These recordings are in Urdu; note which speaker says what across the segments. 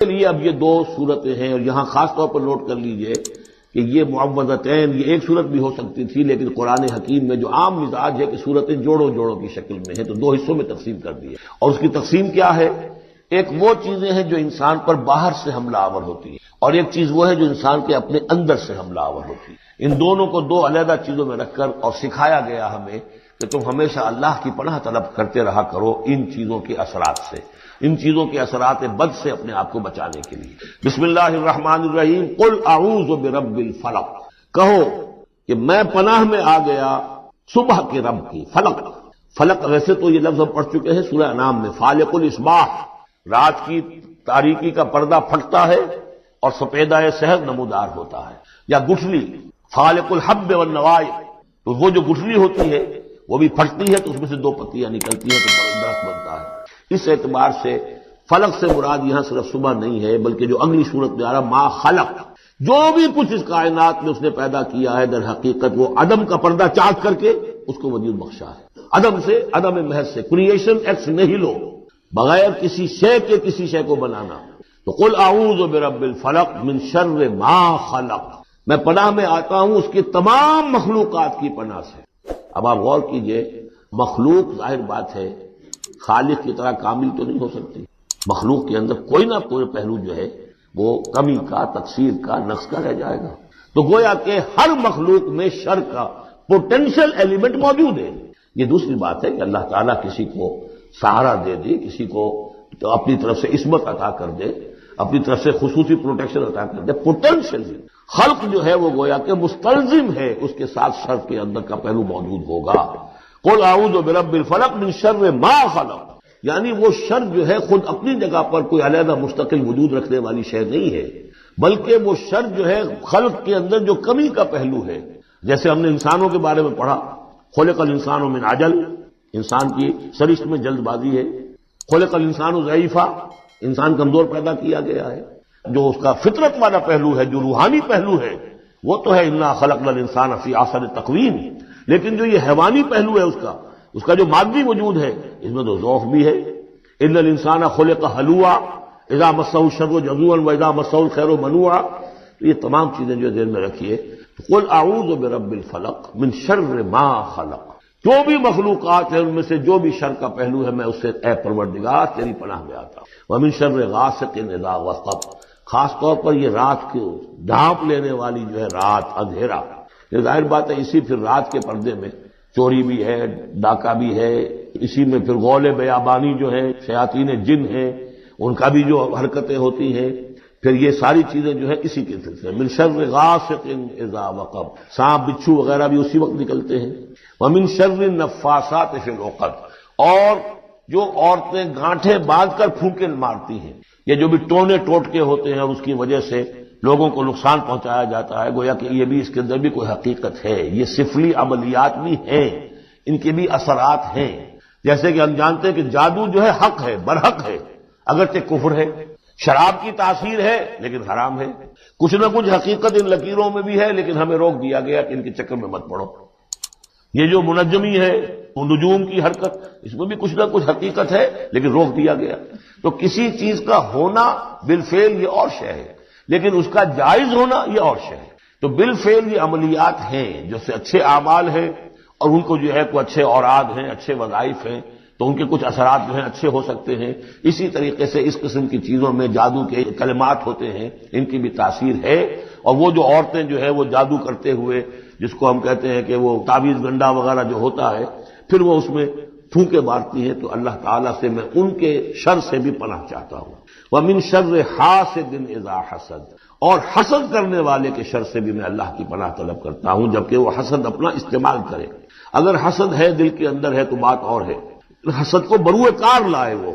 Speaker 1: لیے اب یہ دو صورتیں ہیں، اور یہاں خاص طور پر نوٹ کر لیجئے کہ یہ معوذتین یہ ایک صورت بھی ہو سکتی تھی، لیکن قرآن حکیم میں جو عام مزاج ہے کہ صورتیں جوڑوں جوڑوں کی شکل میں ہیں، تو دو حصوں میں تقسیم کر دی ہے۔ اور اس کی تقسیم کیا ہے؟ ایک وہ چیزیں ہیں جو انسان پر باہر سے حملہ آور ہوتی ہیں، اور ایک چیز وہ ہے جو انسان کے اپنے اندر سے حملہ آور ہوتی ہے۔ ان دونوں کو دو علیحدہ چیزوں میں رکھ کر اور سکھایا گیا ہمیں کہ تم ہمیشہ اللہ کی پناہ طلب کرتے رہا کرو ان چیزوں کے اثرات سے، ان چیزوں کے اثرات بد سے اپنے آپ کو بچانے کے لیے۔ بسم اللہ الرحمن الرحیم، قل اعوذ برب الفلق، کہو کہ میں پناہ میں آ گیا صبح کے رب کی۔ فلق، فلق ویسے تو یہ لفظ ہم پڑھ چکے ہیں سورہ انعام میں، فالق الاصباح، رات کی تاریکی کا پردہ پھٹتا ہے اور سپیدہ سحر نمودار ہوتا ہے، یا گٹھلی فالق الحب والنوائے، تو وہ جو گٹھلی ہوتی ہے وہ بھی پھٹتی ہے تو اس میں سے دو پتیاں نکلتی ہیں تو درخت بنتا ہے۔ اس اعتبار سے فلق سے مراد یہاں صرف صبح نہیں ہے، بلکہ جو اگلی صورت میں آ رہا ما خلق، جو بھی کچھ اس کائنات میں اس نے پیدا کیا ہے در حقیقت وہ عدم کا پردہ چاک کر کے اس کو وجود بخشا ہے۔ عدم سے، عدم محض سے، کریشن ایکس نہیلو، بغیر کسی شے کے کسی شے کو بنانا۔ تو قل اعوذ برب الفلق من شر ما خلق، میں پناہ میں آتا ہوں اس کی تمام مخلوقات کی پناہ سے۔ اب آپ غور کیجئے، مخلوق ظاہر بات ہے خالق کی طرح کامل تو نہیں ہو سکتی، مخلوق کے اندر کوئی نہ کوئی پہلو جو ہے وہ کمی کا، تقصیر کا، نقص کا رہ جائے گا۔ تو گویا کہ ہر مخلوق میں شر کا پوٹینشل ایلیمنٹ موجود ہے۔ یہ دوسری بات ہے کہ اللہ تعالیٰ کسی کو سہارا دے دے، کسی کو تو اپنی طرف سے عصمت عطا کر دے، اپنی طرف سے خصوصی پروٹیکشن عطا کر دے، پوٹینشل خلق جو ہے وہ گویا کہ مستلزم ہے، اس کے ساتھ شر کے اندر کا پہلو موجود ہوگا۔ قل اعوذ برب الفلق من شر ما خلق، یعنی وہ شر جو ہے خود اپنی جگہ پر کوئی علیحدہ مستقل وجود رکھنے والی شے نہیں ہے، بلکہ وہ شر جو ہے خلق کے اندر جو کمی کا پہلو ہے۔ جیسے ہم نے انسانوں کے بارے میں پڑھا، خلق الانسان من عجل، انسان کی سرشت میں جلد بازی ہے۔ خلق الانسان ضعیفا، انسان کمزور پیدا کیا گیا ہے۔ جو اس کا فطرت والا پہلو ہے، جو روحانی پہلو ہے، وہ تو ہے انا خلقنا الانسان فی احسن تقویم، لیکن جو یہ حیوانی پہلو ہے اس کا جو مادی وجود ہے، اس میں تو ضعف بھی ہے۔ ان الانسان خلق ہلوعا اذا مسہ الشر جزوعا واذا مسہ الخیر منوعا، تو یہ تمام چیزیں جو ذہن میں رکھیے۔ قل اعوذ برب الفلق من شر ما خلق، جو بھی مخلوقات ہیں ان میں سے جو بھی شر کا پہلو ہے میں اس سے اے پروردگار تیری پناہ میں آتا ہوں۔ ومن شر غاسق اذا وقب، خاص طور پر یہ رات کو ڈھانپ لینے والی جو ہے رات، اندھیرا، یہ ظاہر بات ہے اسی پھر رات کے پردے میں چوری بھی ہے، ڈاکہ بھی ہے، اسی میں پھر غول بیابانی جو ہے، شیاطین جن ہیں ان کا بھی جو حرکتیں ہوتی ہیں، پھر یہ ساری چیزیں جو ہے اسی کے سلسلے من شر غاسق اذا وقب، سانپ بچھو وغیرہ بھی اسی وقت نکلتے ہیں۔ ومن شر النفاثات فی العقد، اور جو عورتیں گانٹھیں باندھ کر پھونکے مارتی ہیں، یہ جو بھی ٹونے ٹوٹکے ہوتے ہیں اور اس کی وجہ سے لوگوں کو نقصان پہنچایا جاتا ہے، گویا کہ یہ بھی اس کے اندر بھی کوئی حقیقت ہے۔ یہ سفلی عملیات بھی ہیں، ان کے بھی اثرات ہیں۔ جیسے کہ ہم جانتے ہیں کہ جادو جو ہے حق ہے، برحق ہے، اگرچہ کفر ہے۔ شراب کی تاثیر ہے لیکن حرام ہے۔ کچھ نہ کچھ حقیقت ان لکیروں میں بھی ہے، لیکن ہمیں روک دیا گیا کہ ان کے چکر میں مت پڑو۔ یہ جو منجمی ہے، وہ نجوم کی حرکت، اس میں بھی کچھ نہ کچھ حقیقت ہے لیکن روک دیا گیا۔ تو کسی چیز کا ہونا بالفعل یہ اور شے ہے، لیکن اس کا جائز ہونا یہ اور شے ہے۔ تو بالفعل یہ عملیات ہیں جو سے اچھے اعمال ہیں، اور ان کو جو ہے کوئی اچھے اوراد ہیں، اچھے وظائف ہیں، تو ان کے کچھ اثرات جو ہیں اچھے ہو سکتے ہیں۔ اسی طریقے سے اس قسم کی چیزوں میں جادو کے کلمات ہوتے ہیں، ان کی بھی تاثیر ہے۔ اور وہ جو عورتیں جو ہے وہ جادو کرتے ہوئے، جس کو ہم کہتے ہیں کہ وہ تعویذ گنڈا وغیرہ جو ہوتا ہے، پھر وہ اس میں پھونکے مارتی ہیں، تو اللہ تعالیٰ سے میں ان کے شر سے بھی پناہ چاہتا ہوں۔ وَمِن شَرِّ حَاسِدٍ إِذَا حَسَدَ، اور حسد کرنے والے کے شر سے بھی میں اللہ کی پناہ طلب کرتا ہوں، جبکہ وہ حسد اپنا استعمال کرے۔ اگر حسد ہے، دل کے اندر ہے، تو بات اور ہے، حسد کو بروئے کار لائے وہ،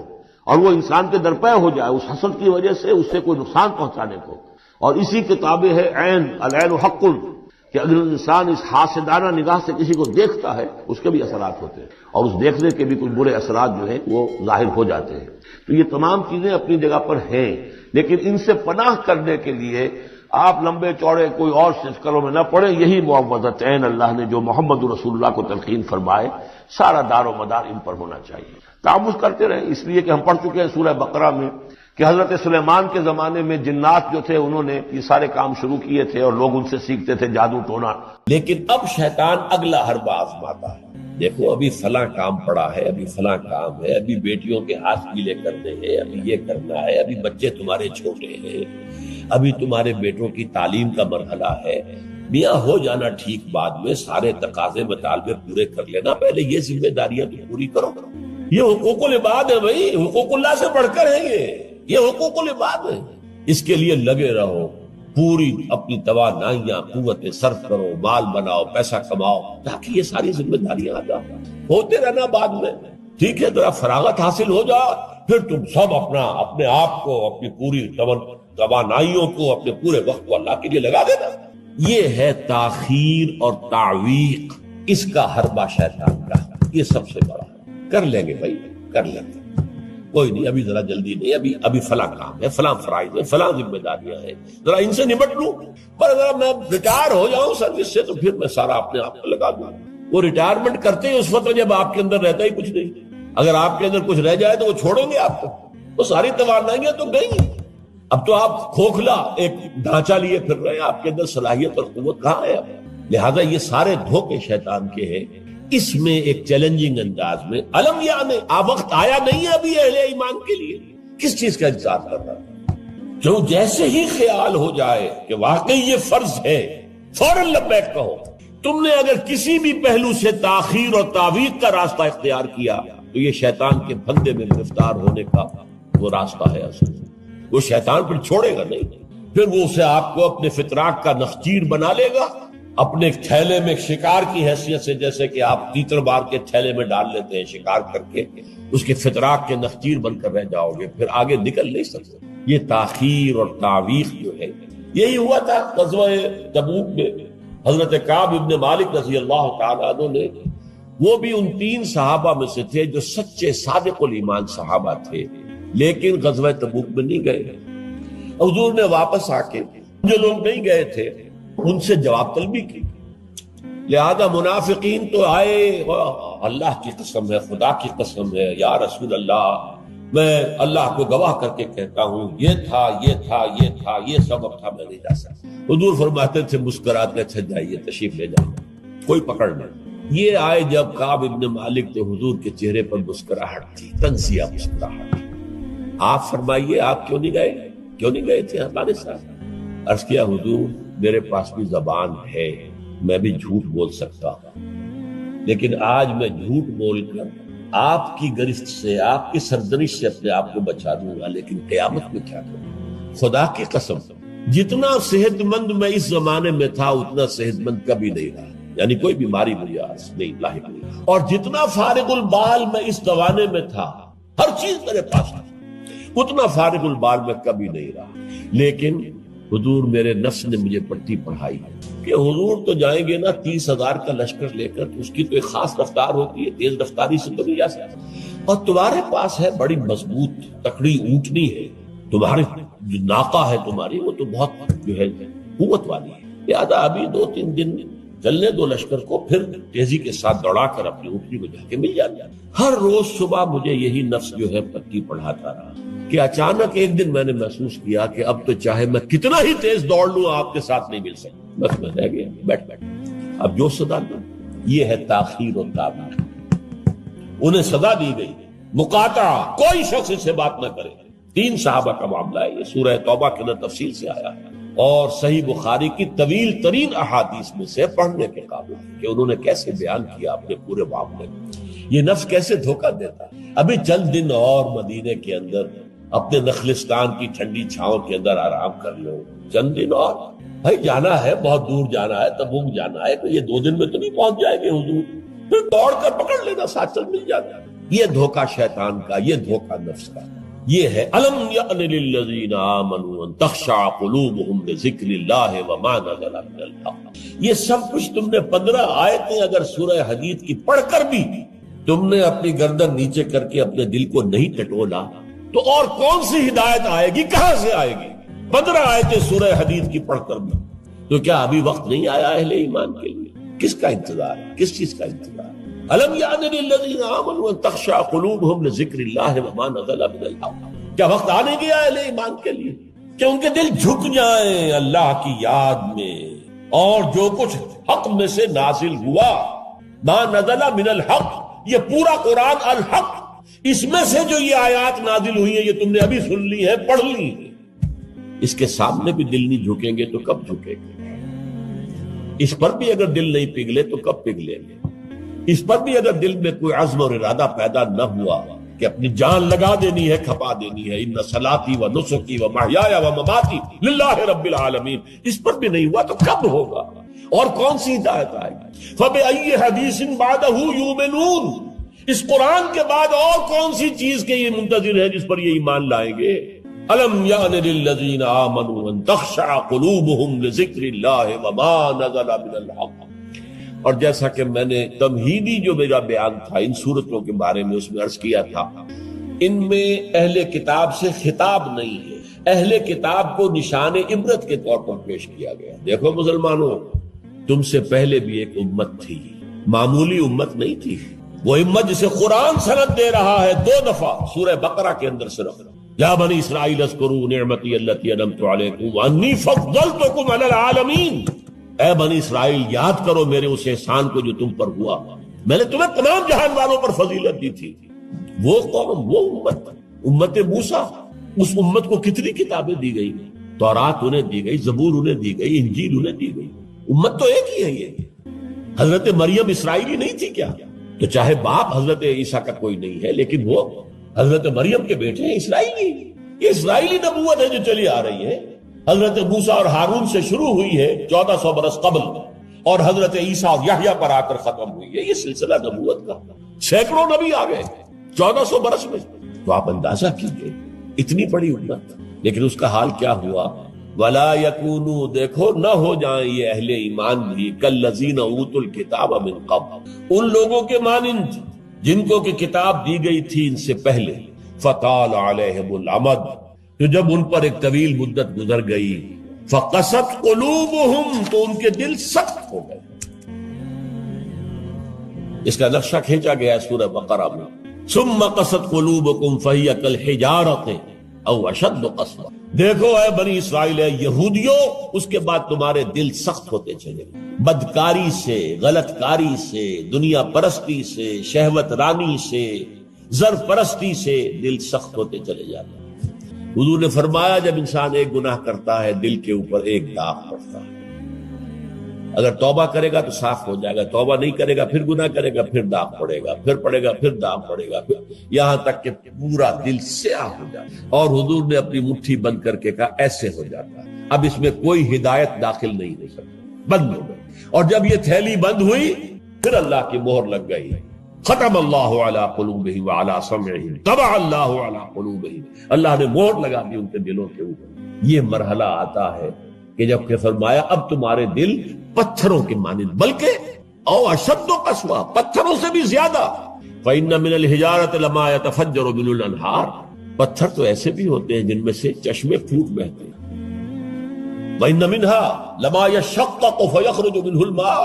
Speaker 1: اور وہ انسان کے درپے ہو جائے اس حسد کی وجہ سے اس سے کوئی نقصان پہنچانے کو۔ اور اسی کتابیں ہے عین، العین حق، کہ اگر انسان اس حاسدانہ نگاہ سے کسی کو دیکھتا ہے اس کے بھی اثرات ہوتے ہیں، اور اس دیکھنے کے بھی کچھ برے اثرات جو ہیں وہ ظاہر ہو جاتے ہیں۔ تو یہ تمام چیزیں اپنی جگہ پر ہیں، لیکن ان سے پناہ کرنے کے لیے آپ لمبے چوڑے کوئی اور سلسلوں میں نہ پڑیں۔ یہی معوذتین اللہ نے جو محمد رسول اللہ کو تلقین فرمائے، سارا دار و مدار ان پر ہونا چاہیے۔ تعوذ کرتے رہیں، اس لیے کہ ہم پڑھ چکے ہیں سورہ بقرہ میں کہ حضرت سلیمان کے زمانے میں جنات جو تھے انہوں نے یہ سارے کام شروع کیے تھے اور لوگ ان سے سیکھتے تھے جادو ٹونا، لیکن اب شیطان اگلا حربہ آزماتا ہے۔ دیکھو ابھی فلاں کام پڑا ہے، ابھی فلاں کام ہے، ابھی بیٹیوں کے ہاتھ پیلے کرنے ہیں، ابھی یہ کرنا ہے، ابھی بچے تمہارے چھوٹے ہیں، ابھی تمہارے بیٹوں کی تعلیم کا مرحلہ ہے، میاں ہو جانا ٹھیک، بعد میں سارے تقاضے مطالبے پورے کر لینا، پہلے یہ ذمہ داریاں تو پوری کرو۔ یہ حقوق العباد ہے بھائی، حقوق اللہ سے بڑھ کر ہے یہ حقوق العباد ہے۔ اس کے لیے لگے رہو، پوری اپنی توانائیاں قوتیں صرف کرو، مال بناؤ، پیسہ کماؤ، تاکہ یہ ساری ذمہ داریاں ادا ہوتے رہنا۔ بعد میں ٹھیک ہے ذرا فراغت حاصل ہو جا، پھر تم سب اپنے آپ کو، اپنی پوری توانائیوں کو، اپنے پورے وقت کو اللہ کے لیے لگا دینا۔ یہ ہے تاخیر اور تعویق، اس کا حربہ شیطان کا، یہ سب سے بڑا ہے۔ کر لیں گے بھائی، کر لیں گے، کوئی نہیں، ابھی ذرا جلدی نہیں، ابھی فلاں کام ہے، فلاں فرائض ہے، فلاں ذمہ داریاں ہیں، ذرا ان سے نمٹ لوں، پر اگر میں ریٹائر ہو جاؤں سروس سے تو پھر میں سارا اپنے آپ کو لگا دوں۔ وہ ریٹائرمنٹ کرتے ہیں اس وقت جب آپ کے اندر رہتا ہی کچھ نہیں، اگر آپ کے اندر کچھ رہ جائے تو وہ چھوڑیں گے آپ کو، وہ ساری توانائیاں تو گئی۔ اب تو آپ کھوکھلا ایک ڈھانچہ لیے پھر رہے ہیں، آپ کے اندر صلاحیت اور قوت کہاں ہے اب؟ لہذا یہ سارے دھوکے شیطان کے ہیں۔ اس میں ایک چیلنجنگ انداز میں علم یعنی وقت آیا نہیں ہے ابھی اہل ایمان کے لیے، کس چیز کا انتظار کر رہا ہے؟ جو جیسے ہی خیال ہو جائے کہ واقعی یہ فرض ہے، فوراً لبیک کہو۔ تم نے اگر کسی بھی پہلو سے تاخیر اور تعویق کا راستہ اختیار کیا تو یہ شیطان کے پھندے میں گرفتار ہونے کا وہ راستہ ہے اصل۔ وہ شیطان پھر چھوڑے گا نہیں، پھر وہ اسے آپ کو اپنے فتراک کا نخچیر بنا لے گا، اپنے تھیلے میں شکار کی حیثیت سے، جیسے کہ آپ تیتر بار کے تھیلے میں ڈال لیتے ہیں شکار کر کے، اس کے فتراک کے نخچیر بن کر رہ جاؤ گے، پھر آگے نکل نہیں سکتے۔ یہ تاخیر اور تعویق جو ہے، یہی ہوا تھا غزوہ تبوک میں۔ حضرت کعب ابن مالک رضی اللہ تعالیٰ عنہ نے، وہ بھی ان 3 صحابہ میں سے تھے جو سچے صادق الایمان صحابہ تھے، لیکن غزوہ تبوک میں نہیں گئے۔ حضور نے واپس آ کے جو لوگ نہیں گئے تھے ان سے جواب طلبی کی، لہذا منافقین تو آئے، اللہ کی قسم ہے، خدا کی قسم ہے یا رسول اللہ، میں اللہ کو گواہ کر کے کہتا ہوں یہ تھا یہ تھا یہ تھا، یہ سبب تھا، میں نہیں جا سکتا۔ حضور فرماتے تھے مسکراتے، اچھا جائیے تشریف لے جائیں، کوئی پکڑ نہیں۔ یہ آئے جب کعب ابن مالک تو حضور کے چہرے پر مسکراہٹ تھی، تنزیہ مسکراہٹ۔ آپ فرمائیے آپ کیوں نہیں گئے تھے ہمارے ساتھ؟ عرض کیا حضور میرے پاس بھی زبان ہے، میں بھی جھوٹ بول سکتا ہوں، لیکن آج میں جھوٹ بول کر آپ کی گرفت سے، آپ کی سرزنش سے اپنے آپ کو بچا دوں گا، لیکن قیامت میں کیا کروں؟ خدا کی قسم جتنا صحت مند میں اس زمانے میں تھا اتنا صحت مند کبھی نہیں رہا، یعنی کوئی بیماری مجھے نہیں لاحق نہیں، اور جتنا فارغ البال میں اس زمانے میں تھا، ہر چیز میرے پاس تھا، اتنا فارغ البال میں کبھی نہیں رہا۔ لیکن حضور میرے نفس نے مجھے پٹی پڑھائی کہ حضور تو جائیں گے نا 30,000 کا لشکر لے کر، تو اس کی تو ایک خاص رفتار ہوتی ہے، تیز رفتاری سے تو نہیں جا سکتا، اور تمہارے پاس ہے بڑی مضبوط تکڑی اونٹنی ہے، تمہاری جو ناقہ ہے تمہاری وہ تو بہت جو ہے قوت والی ہے، لہذا ابھی 2-3 دن چلنے دو لشکر کو، پھر تیزی کے ساتھ دوڑا کر اپنی اونٹنی کو جا کے مل جانا۔ ہر روز صبح مجھے یہی نفس جو ہے پٹی پڑھاتا رہا کہ اچانک ایک دن میں نے محسوس کیا کہ اب تو چاہے میں کتنا ہی تیز دوڑ لوں آپ کے ساتھ نہیں مل سکتا، بس میں رہ گیا بیٹھ۔ اب جو سزا دی یہ ہے تاخیر و تعویق، انہیں سزا دی گئی مقاطعہ، کوئی شخص اس سے بات نہ کرے۔ 3 صحابہ کا معاملہ ہے، یہ سورہ توبہ کے اندر تفصیل سے آیا ہے، اور صحیح بخاری کی طویل ترین احادیث میں سے پڑھنے کے قابل ہے کہ انہوں نے کیسے بیان کیا اپنے پورے معاملے میں، یہ نفس کیسے دھوکہ دیتا ہے۔ ابھی چند دن اور مدینے کے اندر اپنے نخلستان کی ٹھنڈی چھاؤں کے اندر آرام کر لو، چند دن اور، بھائی جانا ہے، بہت دور جانا ہے، تبوک جانا ہے، تو یہ 2 دن میں تو نہیں پہنچ جائے گے حضور، پھر دوڑ کر پکڑ لینا، ساتھ چل مل جاتا۔ یہ دھوکہ شیطان کا، یہ دھوکہ نفس کا، یہ ہے الم یأن للذین آمنوا ان تخشع قلوبهم لذکر اللہ وما نزل من الحق۔ یہ سب کچھ تم نے 15 آیتیں اگر سورہ حدید کی پڑھ کر بھی تم نے اپنی گردن نیچے کر کے اپنے دل کو نہیں ٹٹولا تو اور کون سی ہدایت آئے گی، کہاں سے آئے گی؟ 15 آیتیں سورہ حدید کی پڑھ کر بھی تو کیا ابھی وقت نہیں آیا اہل ایمان کے لیے؟ کس کا انتظار ہے، کس چیز کا انتظار ہے؟ الم یأن للذین آمنوا ان تخشع قلوبهم لذکر اللہ وما نزل من الحق۔
Speaker 2: کیا وقت آ نہیں گیا اہل ایمان کے لیے کہ ان کے دل جھک جائیں اللہ کی یاد میں؟ اور جو کچھ حق میں سے نازل ہوا، ما نزل من الحق، یہ پورا قرآن الحق، اس میں سے جو یہ آیات نازل ہوئی ہیں یہ تم نے ابھی سن لی ہے، پڑھ لی ہے، اس کے سامنے بھی دل نہیں جھکیں گے تو کب جھکیں گے؟ اس پر بھی اگر دل نہیں پگھلے تو کب پگھلیں گے؟ اس پر بھی اگر دل میں کوئی عزم اور ارادہ پیدا نہ ہوا کہ اپنی جان لگا دینی ہے، کھپا دینی ہے، ان صلاتی و نسکی و محیایا و مماتی للہ رب العالمین، اس پر بھی نہیں ہوا تو کب ہوگا؟ اور کون سی ہدایت آئے گی؟ فَبِأَيِّ حَدِيثٍ بَعْدَهُ يُؤْمِنُونَ، اس قرآن کے بعد اور کون سی چیز کے یہ منتظر ہے جس پر یہ ایمان لائیں گے؟ أَلَمْ يَعْنِ لِلَّذِينَ آمَنُوا أَن تَخْشَعَ قُلُوبُهُمْ لِذِكْرِ اللَّهِ وَمَا نَزَلَ مِنَ الْحَقِّ۔ اور جیسا کہ میں نے تمہیدی جو میرا بیان تھا ان صورتوں کے بارے میں، اس میں عرض کیا تھا ان میں اہل کتاب سے خطاب نہیں ہے، اہل کتاب کو نشان عبرت کے طور پر پیش کیا گیا۔ دیکھو مسلمانوں، تم سے پہلے بھی ایک امت تھی، معمولی امت نہیں تھی، وہ امت جسے قرآن سند دے رہا ہے 2 دفعہ سورہ بقرہ کے اندر صرف، یا بنی اسرائیل اذکروا نعمتی التی انعمت علیکم وانی فضلتکم علی العالمین، اے بنی اسرائیل یاد کرو میرے اس احسان کو جو تم پر ہوا، میں نے تمہیں تمام جہان والوں پر فضیلت دی تھی۔ وہ قوم، وہ امت موسیٰ، اس امت کو کتنی کتابیں دی گئی؟ تورات انہیں دی گئی، زبور انہیں دی گئی، انجیل انہیں دی گئی، امت تو ایک ہی ہے یہ۔ حضرت مریم اسرائیلی نہیں تھی کیا؟ تو چاہے باپ حضرت عیسیٰ کا کوئی نہیں ہے لیکن وہ حضرت مریم کے بیٹے ہیں، اسرائیلی، یہ اسرائیلی نبوت ہے جو چلی آ رہی ہے، حضرت موسیٰ اور ہارون سے شروع ہوئی ہے 1400 برس قبل، اور حضرت عیسیٰ اور یحییٰ پر آ کر ختم ہوئی ہے۔ یہ سلسلہ نبوت کا سینکڑوں نبی آ گئے 1400 برس میں، تو آپ اندازہ کیجئے اتنی بڑی امت، لیکن اس کا حال کیا ہوا؟ وَلَا يَكُونُوا، دیکھو نہ ہو جائیں یہ اہل ایمان بھی كَالَّذِينَ أُوتُوا الْكِتَابَ مِن قَبْلُ، ان لوگوں کے مانند جن کو کہ کتاب دی گئی تھی ان سے پہلے، فَطَالَ عَلَيْهِمُ الْأَمَدُ، تو جب ان پر ایک طویل مدت گزر گئی، فَقَسَتْ قُلُوبُهُمْ، تو ان کے دل سخت ہو گئے۔ اس کا نقشہ کھینچا گیا سورہ بقرہ میں، ثُمَّ قَسَتْ قُلُوبُكُمْ فَهِيَ كَالْحِجَارَةِ أَوْ أَشَدُّ قَسْوَةً، دیکھو اے بنی اسرائیل، اے یہودیوں، اس کے بعد تمہارے دل سخت ہوتے چلے، بدکاری سے، غلط کاری سے، دنیا پرستی سے، شہوت رانی سے، زر پرستی سے دل سخت ہوتے چلے جاتے ہیں۔ حضور نے فرمایا جب انسان ایک گناہ کرتا ہے دل کے اوپر ایک داغ پڑتا ہے، اگر توبہ کرے گا تو صاف ہو جائے گا، توبہ نہیں کرے گا پھر گناہ کرے گا، پھر داغ پڑے گا، پھر پڑے گا، پھر داغ پڑے گا، پھر یہاں تک کہ پورا دل سیاہ ہو جاتا ہے۔ اور حضور نے اپنی مٹھی بند کر کے کہا ایسے ہو جاتا ہے، اب اس میں کوئی ہدایت داخل نہیں ہو سکتی، بند ہو گئی۔ اور جب یہ تھیلی بند ہوئی پھر اللہ کی مہر لگ گئی، ختم اللہ علی قلوبہم وعلی سمعہم طبع اللہ علی قلوبہم، اللہ نے مہر لگا دی ان کے دلوں کے اوپر۔ یہ مرحلہ آتا ہے کہ جب کہ فرمایا اب تمہارے دل پتھروں کے مانند، بلکہ او اشد قسوہ، پتھروں سے بھی زیادہ، فإن من الحجارۃ لما يتفجر منه الانہار، پتھر تو ایسے بھی ہوتے ہیں جن میں سے چشمے پھوٹ بہتے ہیں، وإن منها لما يشقق فيخرج منه الماء،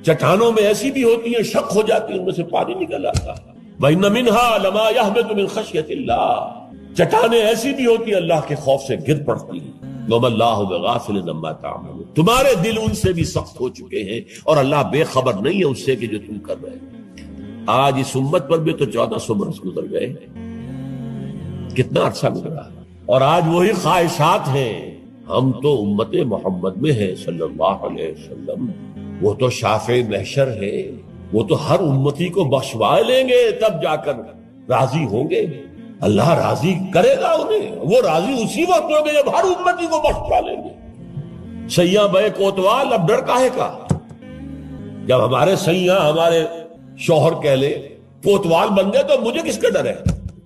Speaker 2: چٹانوں میں ایسی بھی ہوتی ہیں شق ہو جاتی ہیں ان میں سے پانی نکل آتا ہے، وإن منها لما يهبط من خشية الله، چٹانیں ایسی بھی ہوتی ہیں اللہ کے خوف سے گر پڑتی ہیں، وَمَا اللَّهُ بِغَافِلٍ عَمَّا تَعْمَلُونَ، تمہارے دل ان سے بھی سخت ہو چکے ہیں اور اللہ بے خبر نہیں ہے اس سے کہ جو تم کر رہے ہیں۔ آج اس امت پر بھی تو 1400 برس گزر گئے، کتنا عرصہ گزرا ہے، اور آج وہی خواہشات ہیں۔ ہم تو امت محمد میں ہیں صلی اللہ علیہ وسلم، وہ تو شافع محشر ہے، وہ تو ہر امتی کو بخشوا لیں گے تب جا کر راضی ہوں گے، اللہ راضی کرے گا انہیں، وہ راضی اسی وقت ہوں گے جب ہر امتی کو بخشوا لیں گے۔ سیاں بے کوتوال، اب ڈر کاہے کا؟ جب ہمارے سیاں ہمارے شوہر کہہ لے کوتوال بن گئے تو مجھے کس کا ڈر ہے؟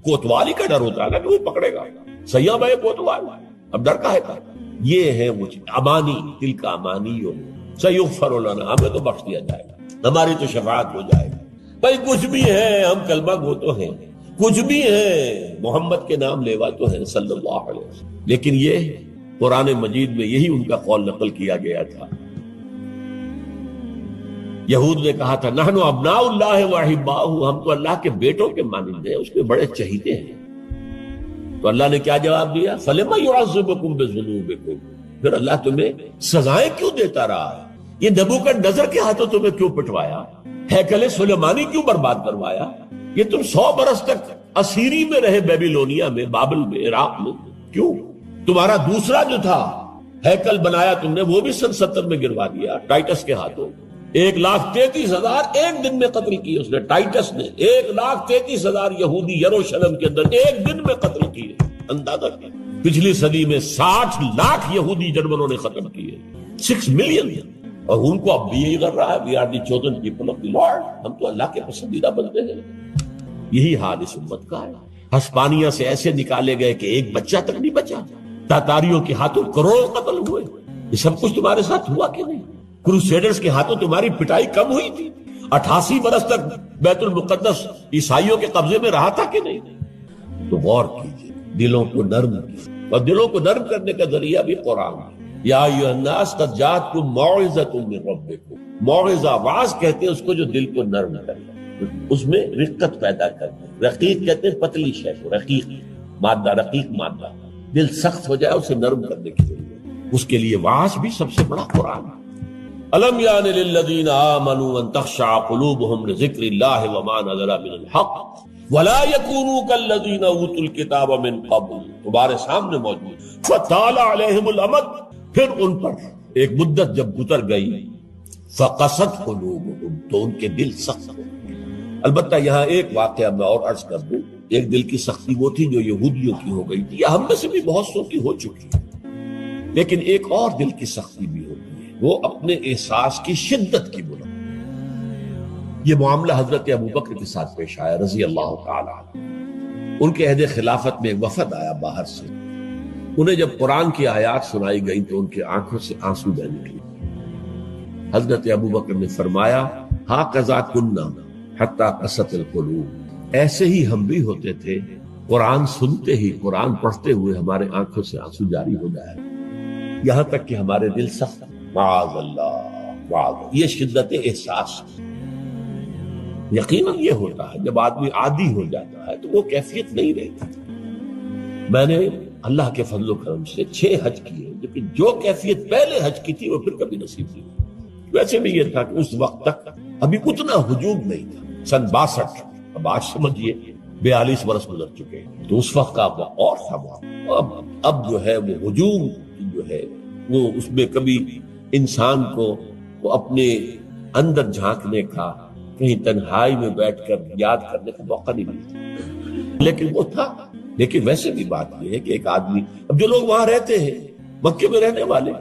Speaker 2: کوتوال ہی کا ڈر ہوتا ہے نا کہ وہ پکڑے گا، سیاں بے کوتوال، اب ڈر کاہے کا؟ یہ ہے وہ امانی، دل کا امانی ہو، سیغفر لنا، ہمیں تو بخش دیا جائے گا، ہماری تو شفاعت ہو جائے گی۔ بھائی کچھ بھی ہے، ہم کلمہ گو تو ہیں، کچھ بھی ہے، محمد کے نام لیوا تو ہیں صلی اللہ علیہ وسلم، لیکن یہ قرآن مجید میں یہی ان کا قول نقل کیا گیا تھا۔ یہود نے کہا تھا نحن ابناء اللہ واحباؤہ، ہم تو اللہ کے بیٹوں کے مانند ہیں، اس کے بڑے چہیتے ہیں۔ تو اللہ نے کیا جواب دیا؟ فَلِمَ يُعَذِّبُكُم بِذُنُوبِكُم، پھر اللہ تمہیں سزائیں کیوں دیتا رہا ہے؟ یہ نبوکدنضر کے ہاتھوں تمہیں کیوں پٹوایا؟ ہیکل سلیمانی کیوں برباد کروایا؟ یہ تم 100 برس تک اسیری میں رہے، بیبیلونیا میں، بابل میں، عراق میں، کیوں؟ تمہارا دوسرا جو تھا ہیکل بنایا تم نے، وہ بھی سن 70 میں گروا دیا ٹائٹس کے ہاتھوں۔ 1,33,000 ایک دن میں قتل کیے اس نے، ٹائٹس نے 1,33,000 یہودی یروشلم کے اندر ایک دن میں قتل کیے۔ اندازہ کیا، پچھلی صدی میں 60 لاکھ یہودی جرمنوں نے ختم کیے، 6 ملین، اور ان کو اب بھی یہی کر رہا ہے، we are the chosen people of the lord, ہم تو اللہ کے پسندیدہ بندے ہیں۔ یہی حال اس امت کا ہے۔ ہسپانیہ سے ایسے نکالے گئے کہ ایک بچہ تک نہیں بچا، تاتاریوں کے ہاتھوں کروڑوں قتل ہوئے۔ یہ سب کچھ تمہارے ساتھ ہوا کہ نہیں؟ کروسیڈرز کے ہاتھوں تمہاری پٹائی کم ہوئی تھی؟ 88 برس تک بیت المقدس عیسائیوں کے قبضے میں رہا تھا کہ نہیں؟ تو غور کیجیے، دلوں کو نرم کیجیے، اور دلوں کو نرم کرنے کا ذریعہ بھی قرآن ہے۔ یا ایھا الناس قد جاءتکم موعظۃ من ربکم، موعظہ، واعظ کہتے ہیں اس کو جو دل کو نرم کرے، اس میں رقت پیدا کرتے ہیں۔ رقیق کہتے ہیں پتلی شے کو، رقیق مادہ، رقیق مادہ، دل سخت ہو جائے اسے نرم کرنے کے لیے، اس کے لیے واعظ بھی سب سے بڑا قرآن ہے۔ الم یان للذین آمنوا ان تخشع قلوبهم لذکر اللہ وما نزل من الحق ولا یکونوا کالذین اوتوا الکتاب من قبل، تمہارے سامنے موجود، فطال علیہم الامد، پھر ان پر ایک مدت جب گزر گئی، فقست قلوبهم، تو ان کے دل سخت ہو۔ البتہ یہاں ایک واقعہ میں اور عرض کر دوں، ایک دل کی سختی وہ تھی جو یہودیوں کی ہو گئی تھی، یا ہم میں سے بھی بہت سو کی ہو چکی ہے، لیکن ایک اور دل کی سختی بھی ہوتی ہے، وہ اپنے احساس کی شدت کی بنا۔ یہ معاملہ حضرت ابوبکر کے ساتھ پیش آیا رضی اللہ تعالی عنہ۔ ان کے عہد خلافت میں ایک وفد آیا باہر سے، انہیں جب قرآن کی آیات سنائی گئی تو ان کی آنکھوں سے آنسو بہہ نکلے۔ حضرت ابوبکر نے فرمایا، ہاکذا کنا حتی قست القلوب، ایسے ہی ہم بھی ہوتے تھے، قرآن سنتے ہی، قرآن پڑھتے ہوئے ہمارے آنکھوں سے آنسو جاری ہو جائے، یہاں تک کہ ہمارے دل سخت، معاذ اللہ، معاذ۔ یہ شدت احساس یقیناً یہ ہوتا ہے جب آدمی عادی ہو جاتا ہے تو وہ کیفیت نہیں رہتی۔ میں نے اللہ کے فضل و کرم سے 6 حج کیے، لیکن جو کیفیت پہلے حج کی تھی وہ پھر کبھی نصیب نہیں ہوئی۔ ویسے بھی یہ تھا کہ اس وقت تک ابھی اتنا ہجوم نہیں تھا، سن 62، اب آج سمجھیے 42 برس گزر چکے، تو اس وقت کا اور تھا معاملہ۔ اب جو ہے وہ ہجوم جو ہے وہ اس میں کبھی انسان کو وہ اپنے اندر جھانکنے کا، کہیں تنہائی میں بیٹھ کر یاد کرنے کا موقع نہیں ملتا، لیکن وہ تھا۔ لیکن ویسے بھی بات یہ ہے کہ ایک آدمی، اب جو لوگ وہاں رہتے ہیں، مکے میں رہنے والے،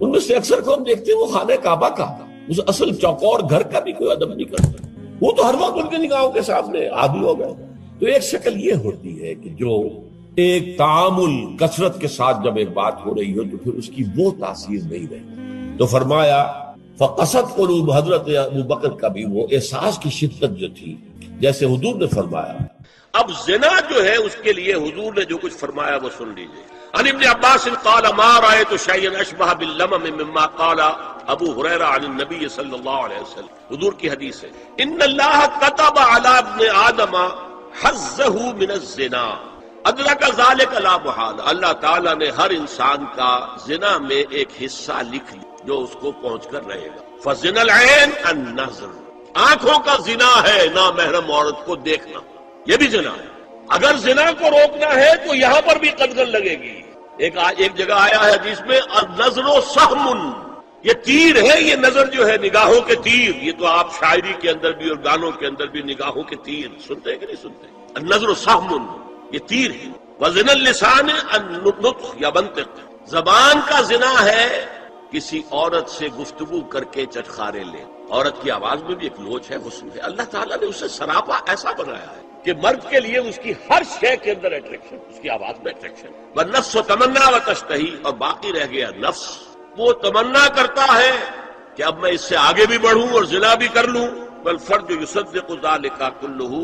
Speaker 2: ان میں سے اکثر کو ہم دیکھتے ہیں وہ خانہ کعبہ کا، اس اصل چوکور گھر کا بھی کوئی ادب نہیں کرتا، وہ تو ہر وقت ان کے نگاہوں کے سامنے عادی ہو گئے۔ تو ایک شکل یہ ہوتی ہے کہ جو ایک تعامل کثرت کے ساتھ جب ایک بات ہو رہی ہو تو پھر اس کی وہ تاثیر نہیں رہتی۔ تو فرمایا فقست قلوب، حضرت ابوبکر کا بھی وہ احساس کی شدت جو تھی، جیسے حضور نے فرمایا۔ اب زنا جو ہے اس کے لیے حضور نے جو کچھ فرمایا وہ سن لیجئے۔ عن ابن عباس قال ما رأيت شيئا اشبه باللمم مما قال ابو هريرة عن النبي صلی اللہ علیہ وسلم، حضور کی حدیث ہے، ان اللہ كتب على ابن آدم حظه من الزنا ادرک ذلك لا محالہ، اللہ تعالیٰ نے ہر انسان کا زنا میں ایک حصہ لکھ لیا جو اس کو پہنچ کر رہے گا۔ فزنا العین النظر، آنکھوں کا زنا ہے نامحرم عورت کو دیکھنا، یہ بھی زنا ہے۔ اگر زنا کو روکنا ہے تو یہاں پر بھی قدغن لگے گی۔ ایک جگہ آیا ہے حدیث میں النظر سہم، یہ تیر ہے، یہ نظر جو ہے نگاہوں کے تیر، یہ تو آپ شاعری کے اندر بھی اور گانوں کے اندر بھی نگاہوں کے تیر سنتے ہیں کہ نہیں سنتے؟ النظر سہم، یہ تیر ہے۔ وزنا اللسان النطق یا منطق، زبان کا زنا ہے کسی عورت سے گفتگو کر کے چٹخارے لے، عورت کی آواز میں بھی ایک لوچ ہے، حسن ہے، اللہ تعالیٰ نے اسے سراپا ایسا بنایا ہے کہ مرد کے لیے اس کی ہر شے کے اندر اٹریکشن، اس کی آواز میں اٹریکشن۔ والنفس تمنا وتشتہی، اور باقی رہ گیا نفس، وہ تمنا کرتا ہے کہ اب میں اس سے آگے بھی بڑھوں اور زنا بھی کر لوں۔ والفرج یصدق ذلک کلہ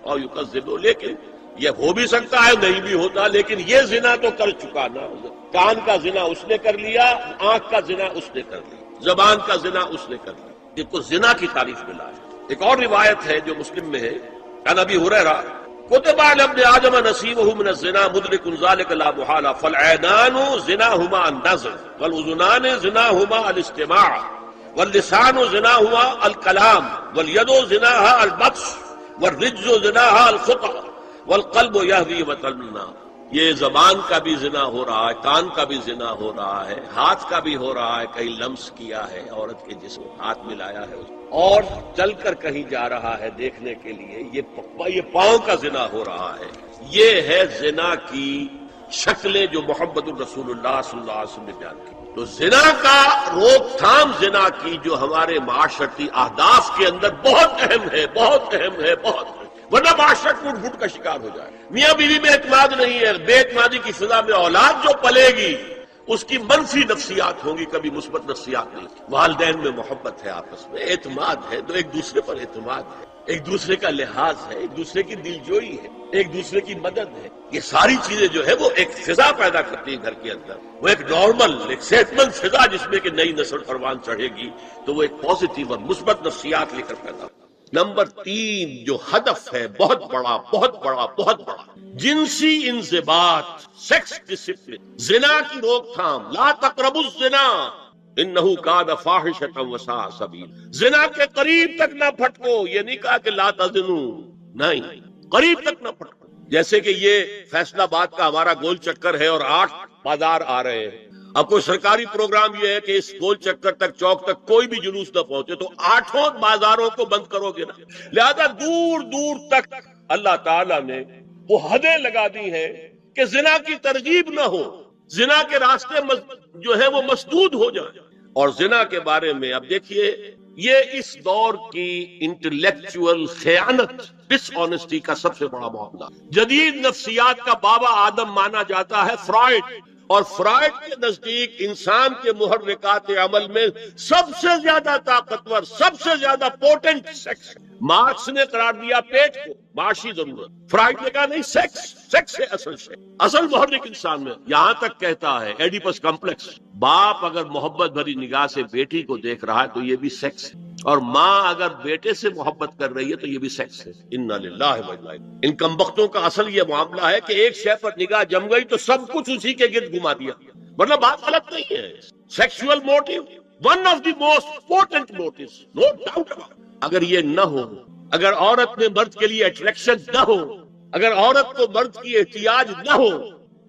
Speaker 2: اور یکذب، لیکن یہ ہو بھی سکتا ہے نہیں بھی ہوتا، لیکن یہ زنا تو کر چکا نا، کان کا زنا اس نے کر لیا، آنکھ کا زنا اس نے کر لیا، زبان کا زنا اس نے کر لیا، یہ تو زنا کی تعریف ملا ہے۔ ایک اور روایت ہے جو مسلم میں ہے، عن ابی ہریرہ كتب على ابن آدم نصيبه من الزنا مدرك ذلك لا محالة فالعينان زناهما النظر والأذنان زناهما الاستماع واللسان زناهما الكلام واليد زناها البطش والرجل زناها الخطأ والقلب يهوي وتمنى. یہ زبان کا بھی زنا ہو رہا ہے، کان کا بھی زنا ہو رہا ہے، ہاتھ کا بھی ہو رہا ہے، کہیں لمس کیا ہے عورت کے جسم ہاتھ ملایا ہے اور چل کر کہیں جا رہا ہے دیکھنے کے لیے، یہ پاؤں کا زنا ہو رہا ہے. یہ ہے زنا کی شکلیں جو محمد الرسول اللہ صلی اللہ علیہ وسلم نے بیان کی. تو زنا کا روک تھام زنا کی جو ہمارے معاشرتی اہداف کے اندر بہت اہم ہے، بہت اہم ہے، بہت اہم. ورنہ معاشرہ ٹوٹ پھوٹ کا شکار ہو جائے. میاں بیوی میں اعتماد نہیں ہے، بے اعتمادی کی فضا میں اولاد جو پلے گی اس کی منفی نفسیات ہوں گی، کبھی مثبت نفسیات نہیں. والدین میں محبت ہے، آپس میں اعتماد ہے، تو ایک دوسرے پر اعتماد ہے، ایک دوسرے کا لحاظ ہے، ایک دوسرے کی دلجوئی ہے، ایک دوسرے کی مدد ہے. یہ ساری چیزیں جو ہے وہ ایک فضا پیدا کرتی ہیں گھر کے اندر. وہ ایک نارمل، ایک صحت مند فضا جس میں کہ نئی نسل پروان چڑھے گی تو وہ ایک پازیٹیو اور مثبت نفسیات لے کر پیدا ہوگی. نمبر 3 جو ہدف ہے بہت بڑا بہت بڑا بہت بڑا، جنسی انضباط، سیکس ڈسپلن، زنا کی روک تھام. لا تقربوا الزنا انہ کان فاحشۃ وساء سبیلا. زنا کے قریب تک نہ پھٹکو. یہ نہیں کہا کہ لا تزنوا، نہیں، قریب تک نہ پھٹکو. جیسے کہ یہ فیصل آباد کا ہمارا گول چکر ہے اور 8 بازار آ رہے ہیں. اب کوئی سرکاری پروگرام یہ ہے کہ اس گول چکر تک، چوک تک کوئی بھی جلوس نہ پہنچے تو 8 بازاروں کو بند کرو گے نا. لہذا دور دور تک اللہ تعالیٰ نے وہ حدیں لگا دی ہیں کہ زنا کی ترغیب نہ ہو، زنا کے راستے جو ہے وہ مسدود ہو جائیں. اور زنا کے بارے میں اب دیکھیے، یہ اس دور کی انٹلیکچوئل خیانت، ڈس آنیسٹی کا سب سے بڑا معاملہ. جدید نفسیات کا بابا آدم مانا جاتا ہے فرائڈ، اور فرائڈ کے نزدیک انسان کے محرکات عمل میں سب سے زیادہ طاقتور، سب سے زیادہ پوٹنٹ سیکس. مارکس نے قرار دیا پیٹ کو معاشی ضرورت، فرائڈ نے کہا نہیں، سیکس ہے اصل شے، اصل محرک انسان میں. یہاں تک کہتا ہے ایڈیپس کمپلیکس، باپ اگر محبت بھری نگاہ سے بیٹی کو دیکھ رہا ہے تو یہ بھی سیکس ہے، اور ماں اگر بیٹے سے محبت کر رہی ہے تو یہ بھی سیکس ہے. انا للہ و انا الیہ. ان کمبختوں کا اصل یہ معاملہ ہے کہ ایک شے پر نگاہ جم گئی تو سب کچھ اسی کے گرد گھما دیا. ورنہ بات غلط نہیں ہے. Sexual motive one of the most important motives, no doubt about. اگر یہ نہ ہو، اگر عورت میں مرد کے لیے اٹریکشن نہ ہو، اگر عورت کو مرد کی احتیاج نہ ہو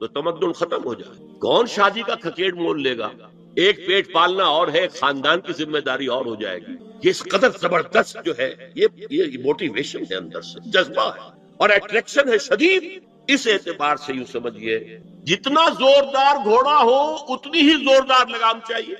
Speaker 2: تو تمدن ختم ہو جائے. کون شادی کا کھکیڑ مول لے گا؟ ایک پیٹ پالنا اور ہے، خاندان کی ذمہ داری اور ہو جائے گی. یہ اس قدر زبردست جو ہے، یہ موٹیویشن ہے، اندر سے جذبہ ہے اور اٹریکشن ہے شدید. اس اعتبار سے یوں سمجھیے جتنا زوردار گھوڑا ہو اتنی ہی زوردار لگام چاہیے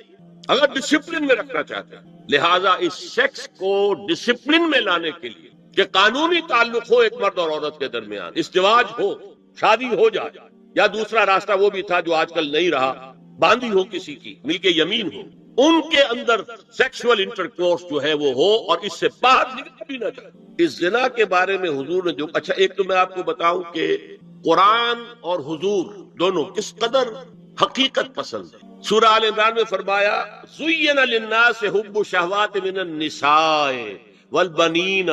Speaker 2: اگر ڈسپلن میں رکھنا چاہتے ہیں. لہٰذا اس سیکس کو ڈسپلن میں لانے کے لیے کہ قانونی تعلق ہو ایک مرد اور عورت کے درمیان، ازدواج ہو، شادی ہو جائے، یا دوسرا راستہ وہ بھی تھا جو آج کل نہیں رہا، باندھی ہو کسی کی، مل کے یمین ہو، ان کے اندر سیکسول انٹرکورس جو ہے وہ ہو اور اس سے باہر نکلنا بھی نہ چاہے. اس زنا کے بارے میں حضور نے جو اچھا، ایک تو میں آپ کو بتاؤں کہ قرآن اور حضور دونوں کس قدر حقیقت پسند ہے. سورہ آل عمران میں فرمایا زُيِّنَ لِلنَّاسِ حُبُّ الشَّهَوَاتِ مِنَ النِّسَاءِ والبنین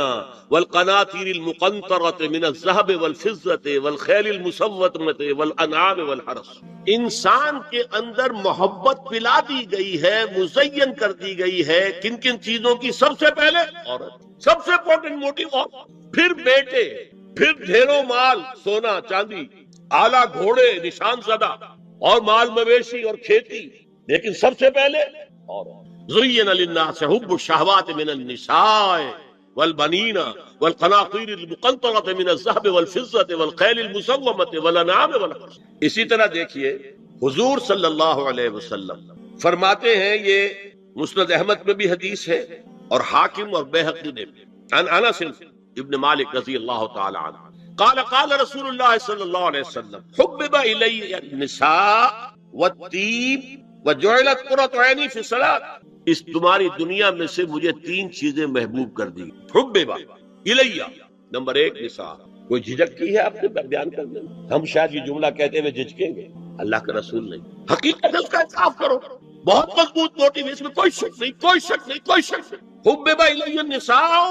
Speaker 2: والقناطیر المقنطرۃ من الذهب والفضة والخیل المسومۃ والانعام والحرث. انسان کے اندر محبت پلا دی گئی ہے، مزین کر دی گئی ہے. کن کن چیزوں کی؟ سب سے پہلے عورت، سب سے امپورٹنٹ موٹیو، پھر بیٹے، پھر ڈھیروں مال، سونا چاندی، اعلیٰ گھوڑے نشان زدہ، اور مال مویشی اور کھیتی، لیکن سب سے پہلے عورت. زُيِّنَ لِلنَّاسِ حُبُّ الشَّهَوَاتِ مِنَ النِّسَاءِ والبنین والقناطیر المقنطرۃ من الذهب والفضة والخیل المسومۃ والانعام والحرث. اسی طرح دیکھیے حضور صلی اللہ علیہ وسلم فرماتے ہیں، یہ مسند احمد میں بھی حدیث ہے اور حاکم اور بیہقی نے بھی، عن انس ابن مالک رضی اللہ تعالی عنہ قال قال رسول اللہ صلی اللہ علیہ وسلم حبب الی النساء والطیب وجعلت قرۃ عینی فی الصلاۃ. اس تمہاری دنیا میں سے مجھے 3 چیزیں محبوب کر دی. حبب الی، نمبر 1 نساء. کوئی جھجک کی ہے آپ نے بیان کرنے میں؟ ہم شاید یہ جملہ کہتے ہوئے جھجکیں گے، اللہ کا رسول نہیں. حقیقت اس کا اعتراف کرو، بہت مضبوط موٹیو، اس میں کوئی شک نہیں، کوئی شک نہیں، کوئی شک نہیں. حبب الی النساء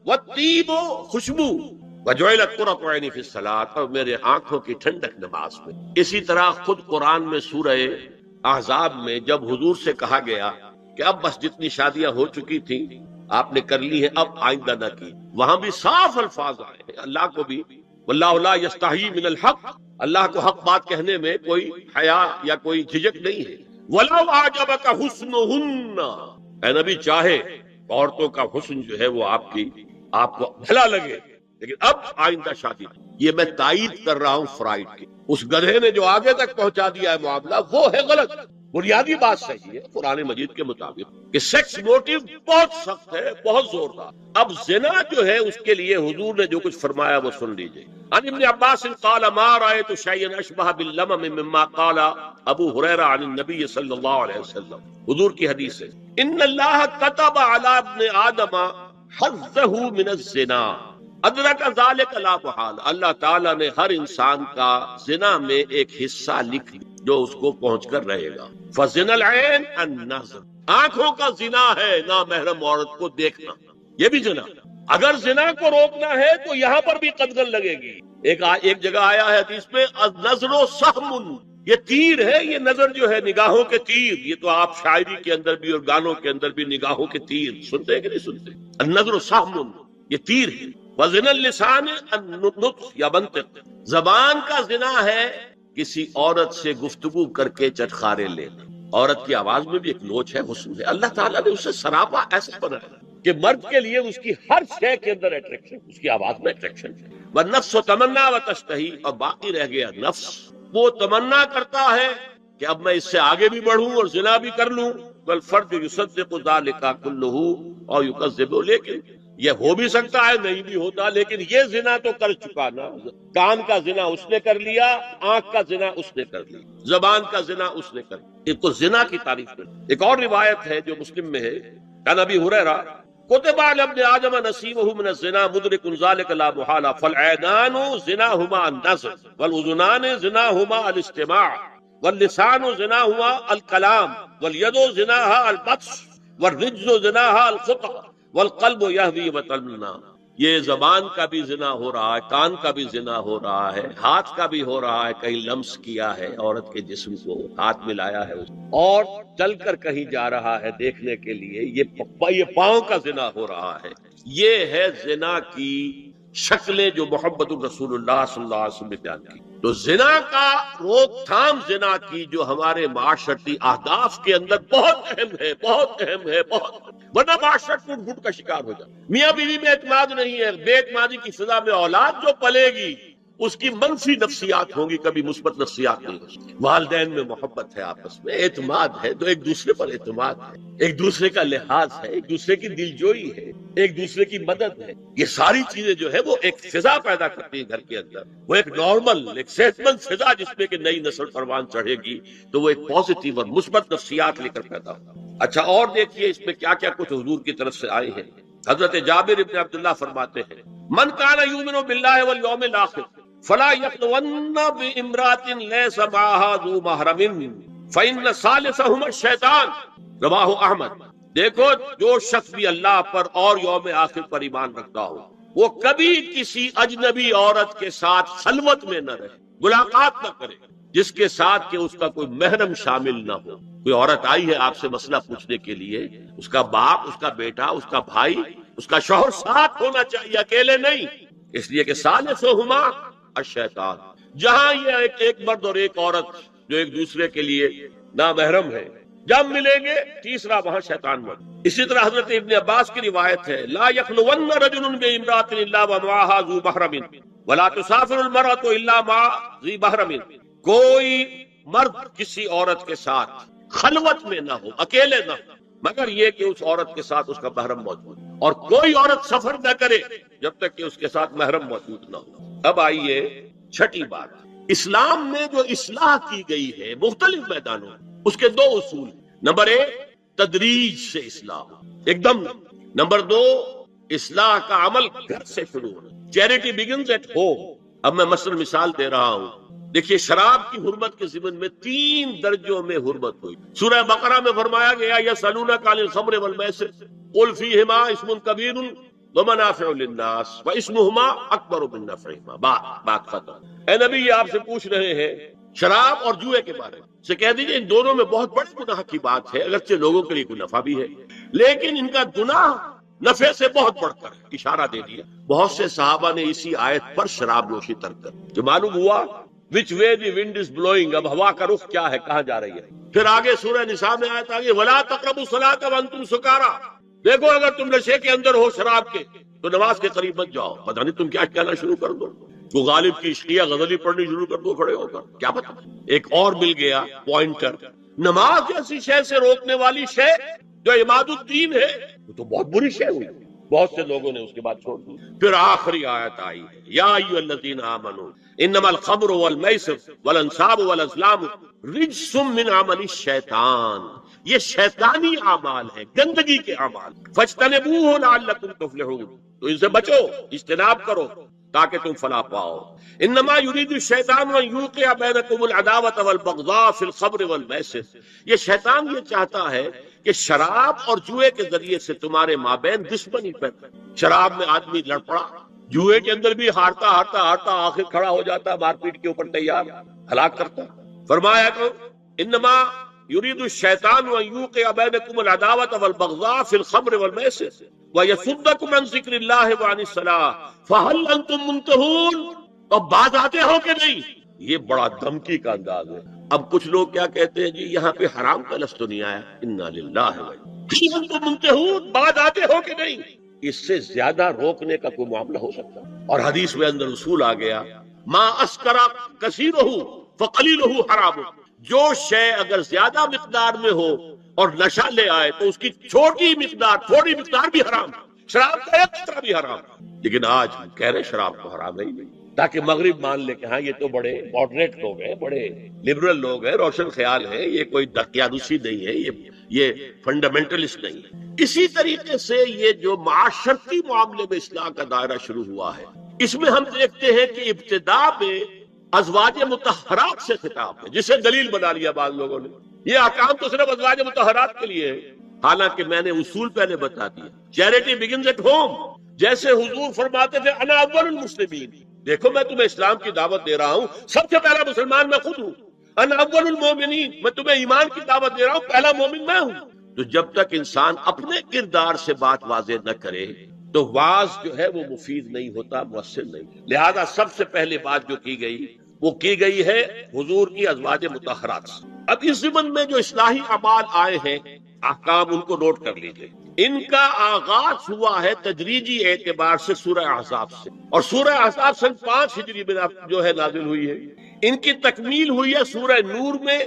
Speaker 2: والطیب، خوشبو،
Speaker 1: وجعلت قرۃ عینی فی الصلاۃ، اور میرے آنکھوں کی ٹھنڈک نماز میں۔ اسی طرح خود قرآن میں سورہ احزاب میں جب حضور سے کہا گیا کہ اب بس جتنی شادیاں ہو چکی تھیں آپ نے کر لی ہیں، اب آئندہ نہ کی، وہاں بھی صاف الفاظ آئے ہیں۔ اللہ کو بھی واللہ لا یستحیی من الحق، اللہ کو حق بات کہنے میں کوئی حیا یا کوئی جھجک نہیں ہے۔ وَلَوْ أَعْجَبَكَ حُسْنُهُنَّ، اے نبی چاہے عورتوں کا حسن جو ہے وہ آپ کو بھلا لگے، لیکن اب آئندہ شادی نہیں۔ یہ میں تائید کر رہا ہوں فرائڈ کی، اس گدھے نے جو آگے تک پہنچا دیا ہے معاملہ وہ ہے غلط۔ بنیادی بات صحیح ہے قرآن مجید کے مطابق کہ سیکس موٹیو بہت سخت ہے، بہت زوردار۔ اب زنا جو ہے اس کے لیے حضور نے جو کچھ فرمایا وہ سن لیجئے۔ عن ابن عباس قال ما رأيت شيئا اشبه باللمم مما قال ابو هريرة عن النبي صلی اللہ علیہ وسلم۔ حضور کی حدیث ہے ان اللہ كتب على ابن آدم حظه من الزنا ادرک ذلك لا محال، اللہ تعالیٰ نے ہر انسان کا زنا میں ایک حصہ لکھ لیا جو اس کو پہنچ کر رہے گا۔ فزنا العین النظر، آنکھوں کا زنا ہے نامحرم عورت کو دیکھنا، یہ بھی زنا۔ اگر زنا کو روکنا ہے تو یہاں پر بھی قدغن لگے گی۔ ایک جگہ آیا ہے حدیث میں النظر سہم، یہ تیر ہے، یہ نظر جو ہے نگاہوں کے تیر، یہ تو آپ شاعری کے اندر بھی اور گانوں کے اندر بھی نگاہوں کے تیر سنتے ہیں کہ نہیں سنتے؟ النظر سہم، یہ تیر ہے۔ وزنا اللسان النطق یا منطق، زبان کا زنا ہے کسی عورت سے گفتگو کر کے چٹخارے لینا۔ عورت کی آواز میں بھی ایک لوچ ہے، حسن ہے، اللہ تعالیٰ نے اسے سراپا ایسا بنایا کہ مرد کے لیے اس کی ہر شے کے اندر اٹریکشن، اس کی آواز میں اٹریکشن ہے۔ والنفس تمنا وتشتہی، اور باقی رہ گیا نفس، وہ تمنا کرتا ہے کہ اب میں اس سے آگے بھی بڑھوں اور زنا بھی کر لوں۔ والفرد یصدق ذلک کلہ اور یکذب، لیکن یہ ہو بھی سکتا ہے نہیں بھی ہوتا، لیکن یہ زنا تو کر چکا نا۔ کان کا زنا اس نے کر لیا، آنکھ کا زنا اس نے کر لیا، زبان کا زنا اس نے کر لیا، ایک تو زنا کی تعریف میں۔ ایک اور روایت ہے جو مسلم میں ہے، عن ابی ہریرہ کتب علی ابن آدم نصیبہ من الزنا مدرک ذلک لا محالہ فالعینان زناہما النظر والاذنان زناہما الاستماع واللسان زناہما الکلام والید زناہا البطش والرجز زناہا الخطأ والقلب یہوی وطنا۔ یہ زبان کا بھی زنا ہو رہا ہے، کان کا بھی زنا ہو رہا ہے، ہاتھ کا بھی ہو رہا ہے، کہیں لمس کیا ہے عورت کے جسم کو، ہاتھ ملایا ہے اور چل کر کہیں جا رہا ہے دیکھنے کے لیے، یہ پاؤں کا زنا ہو رہا ہے۔ یہ ہے زنا کی شکلیں جو محمد الرسول اللہ صلی اللہ علیہ وسلم نے بیان کی۔ تو زنا کا روک تھام زنا کی جو ہمارے معاشرتی اہداف کے اندر بہت اہم ہے، بہت اہم ہے، بہت، ورنہ معاشرت ٹوٹ پھوٹ کا شکار ہو جائے۔ میاں بیوی میں اعتماد نہیں ہے، بے اعتمادی کی فضا میں اولاد جو پلے گی اس کی منفی نفسیات ہوں گی، کبھی مثبت نفسیات نہیں ہو سکتی۔ والدین میں محبت ہے، آپس میں اعتماد ہے، تو ایک دوسرے پر اعتماد ہے، ایک دوسرے کا لحاظ ہے، ایک دوسرے کی دلجوئی ہے، ایک دوسرے کی مدد ہے۔ یہ ساری چیزیں جو ہے وہ ایک فضا پیدا کرتی ہے گھر کے اندر، وہ ایک نارمل، ایک صحت مند فضا جس میں کہ نئی نسل پروان چڑھے گی، تو وہ ایک پازیٹیو اور مثبت نفسیات لے کر پیدا ہوگا۔ اچھا، اور دیکھیے اس میں کیا کیا کچھ حضور کی طرف سے آئے ہیں۔ حضرت جابر بن عبداللہ فرماتے ہیں من کان یؤمن باللہ والیوم الاخر فلا یخلون بامرأۃ لیس معها ذو محرم فإن ثالثهما الشیطان، رواہ احمد۔ دیکھو، جو شخص بھی اللہ پر اور یوم آخر پر ایمان رکھتا ہو وہ کبھی کسی اجنبی عورت کے ساتھ خلوت میں نہ رہے، ملاقات نہ کرے جس کے ساتھ کہ اس کا کوئی محرم شامل نہ ہو۔ کوئی عورت آئی ہے آپ سے مسئلہ پوچھنے کے لیے، اس کا باپ، اس کا بیٹا، اس کا بھائی، اس کا شوہر ساتھ ہونا چاہیے، اکیلے نہیں، اس لیے کہ ثالثہما الشیطان۔ جہاں یہ ایک مرد اور ایک عورت جو ایک دوسرے کے لیے نامحرم ہے، جب ملیں گے تیسرا وہاں شیطان مرد۔ اسی طرح حضرت ابن عباس کی روایت ہے لا یخلون رجل بامرأۃ الا ومعها ذو محرم ولا تسافر المرأة الا مع ذی محرم، کوئی مرد کسی عورت کے ساتھ خلوت میں نہ ہو، اکیلے نہ ہو، مگر یہ کہ اس عورت کے ساتھ اس کا محرم موجود، اور کوئی عورت سفر نہ کرے جب تک کہ اس کے ساتھ محرم موجود نہ ہو۔ اب آئیے چھٹی بات، اسلام میں جو اصلاح کی گئی ہے مختلف میدانوں میں، اس کے دو اصول۔ نمبر ایک، تدریج سے اصلاح، ایک دم۔ نمبر دو، اصلاح کا عمل گھر سے شروع ہونا، چیریٹی بگنز ایٹ ہوم۔ اب میں مثلا مثال دے رہا ہوں، دیکھیے شراب کی حرمت کے ضمن میں 3 درجوں میں حرمت ہوئی۔ سورہ بقرہ میں فرمایا گیا یسألونک عن الخمر والمیسر قل فیہما اسم کبیر
Speaker 3: ومنافع للناس واسمهما اکبر من نفعهما. بات ختم. اے نبی یہ آپ سے پوچھ رہے ہیں شراب اور جوئے کے بارے میں، سے کہہ دیجئے ان دونوں میں بہت بڑے گناہ کی بات ہے، اگرچہ لوگوں کے لیے کوئی نفع بھی ہے، لیکن ان کا گناہ نفع سے بہت بڑھ کر ہے. اشارہ دے دیا. بہت سے صحابہ نے اسی آیت پر شراب نوشی ترک کر جو معلوم ہوا which way the wind is blowing، اب ہوا کا رخ کیا ہے، کہاں جا رہی ہے. پھر آگے سورہ نساء میں آیت آگے وَلَا تَقْرَبُوا الصَّلَاةَ وَأَنْتُمْ سُكَارَىٰ، دیکھو اگر تم نشے کے اندر ہو شراب کے تو نماز کے قریب مت جاؤ. پتہ نہیں تم کیا کہنا شروع کر دو، تو غالب کی عشقیہ غزلی پڑھنی شروع کر دو کھڑے ہو کر، کیا پتہ. ایک اور مل گیا پوائنٹر، نماز جیسی شے سے روکنے والی شے جو عماد الدین ہے وہ تو بہت بری شے ہوئی. بہت سے لوگوں نے اس کے بعد چھوڑ دی. پھر آخری آیت آئی ہے یا ایھا الذین آمنوا انما الخمر والمیسر والانصاب والازلام رجس من عمل الشیطان، یہ شیطانی اعمال ہیں، گندگی کے اعمال. فاجتنبوہ لعلکم تفلحون، تو ان سے بچو، اجتناب کرو تاکہ تم فلاح پاؤ. انما یرید الشیطان ان یوقع بینکم العداوۃ والبغضاء فی الخمر والمیسر، یہ شیطان یہ چاہتا ہے کہ شراب اور جوئے کے ذریعے سے تمہارے مابین دشمنی پیدا. شراب میں آدمی لڑ پڑا، جوئے کے اندر بھی ہارتا ہارتا ہارتا آخر کھڑا ہو جاتا، مار پیٹ کے اوپر تیار، ہلاک کرتا. فرمایا کہ انما یرید الشیطان ان یوقع بینکم العداوۃ والبغضاء فی الخمر والمیسر ویصدکم عن ذکر اللہ وعن الصلاۃ فہل انتم منتہون، اور باز آتے ہو کہ نہیں. یہ بڑا دھمکی کا انداز ہے. اب کچھ لوگ کیا کہتے ہیں جی یہاں پہ حرام کا لفظ تو نہیں آیا، انا للہ فہل انتم منتہون، باز آتے ہو کہ نہیں. اس سے زیادہ روکنے کا کوئی معاملہ ہو سکتا ہے. اور حدیث میں اندر اصول آ گیا ما اسکر کثیرہ فقلیلہ حرام، جو شے اگر زیادہ مقدار میں ہو اور نشہ لے آئے تو اس کی چھوٹی مقدار، تھوڑی مقدار بھی حرام. شراب کا ایک قطرہ بھی حرام. لیکن آج ہم کہہ رہے شراب کو حرام ہے ہی نہیں، تاکہ مغرب مان لے کہ ہاں یہ تو بڑے ماڈریٹ لوگ ہیں، بڑے لبرل لوگ ہیں، روشن خیال ہیں، یہ کوئی دقیانوسی نہیں ہے، یہ فنڈامنٹلسٹ نہیں ہے. اسی طریقے سے یہ جو معاشرتی معاملے میں اصلاح کا دائرہ شروع ہوا ہے، اس میں ہم دیکھتے ہیں کہ ابتدا میں ازواج مطہرات سے خطاب ہے، جسے دلیل بنا لیا بعض لوگوں نے. یہ احکام تو صرف ازواج مطہرات کے لیے ہے، حالانکہ میں نے اصول پہلے بتا دیا. چیریٹی بگنز ایٹ ہوم، جیسے حضور فرماتے تھے انا اول المسلمین، دیکھو میں تمہیں اسلام کی دعوت دے رہا ہوں، سب سے پہلا مسلمان میں خود ہوں. انا اول المومنین، میں تمہیں ایمان کی دعوت دے رہا ہوں، پہلا مومن میں ہوں. تو جب تک انسان اپنے کردار سے بات واضح نہ کرے تو واز جو ہے وہ مفید نہیں ہوتا، مؤثر نہیں. لہذا سب سے پہلے بات جو کی گئی وہ کی گئی ہے حضور کی ازواج مطہرات. اب اس ضمن میں جو اصلاحی اعمال آئے ہیں، احکام ان کو نوٹ کر لیجئے. ان کا آغاز ہوا ہے تدریجی اعتبار سے سورہ احزاب سے، اور سورہ احزاب سن 5 ہجری میں جو ہے نازل ہوئی ہے. ان کی تکمیل ہوئی ہے سورہ نور میں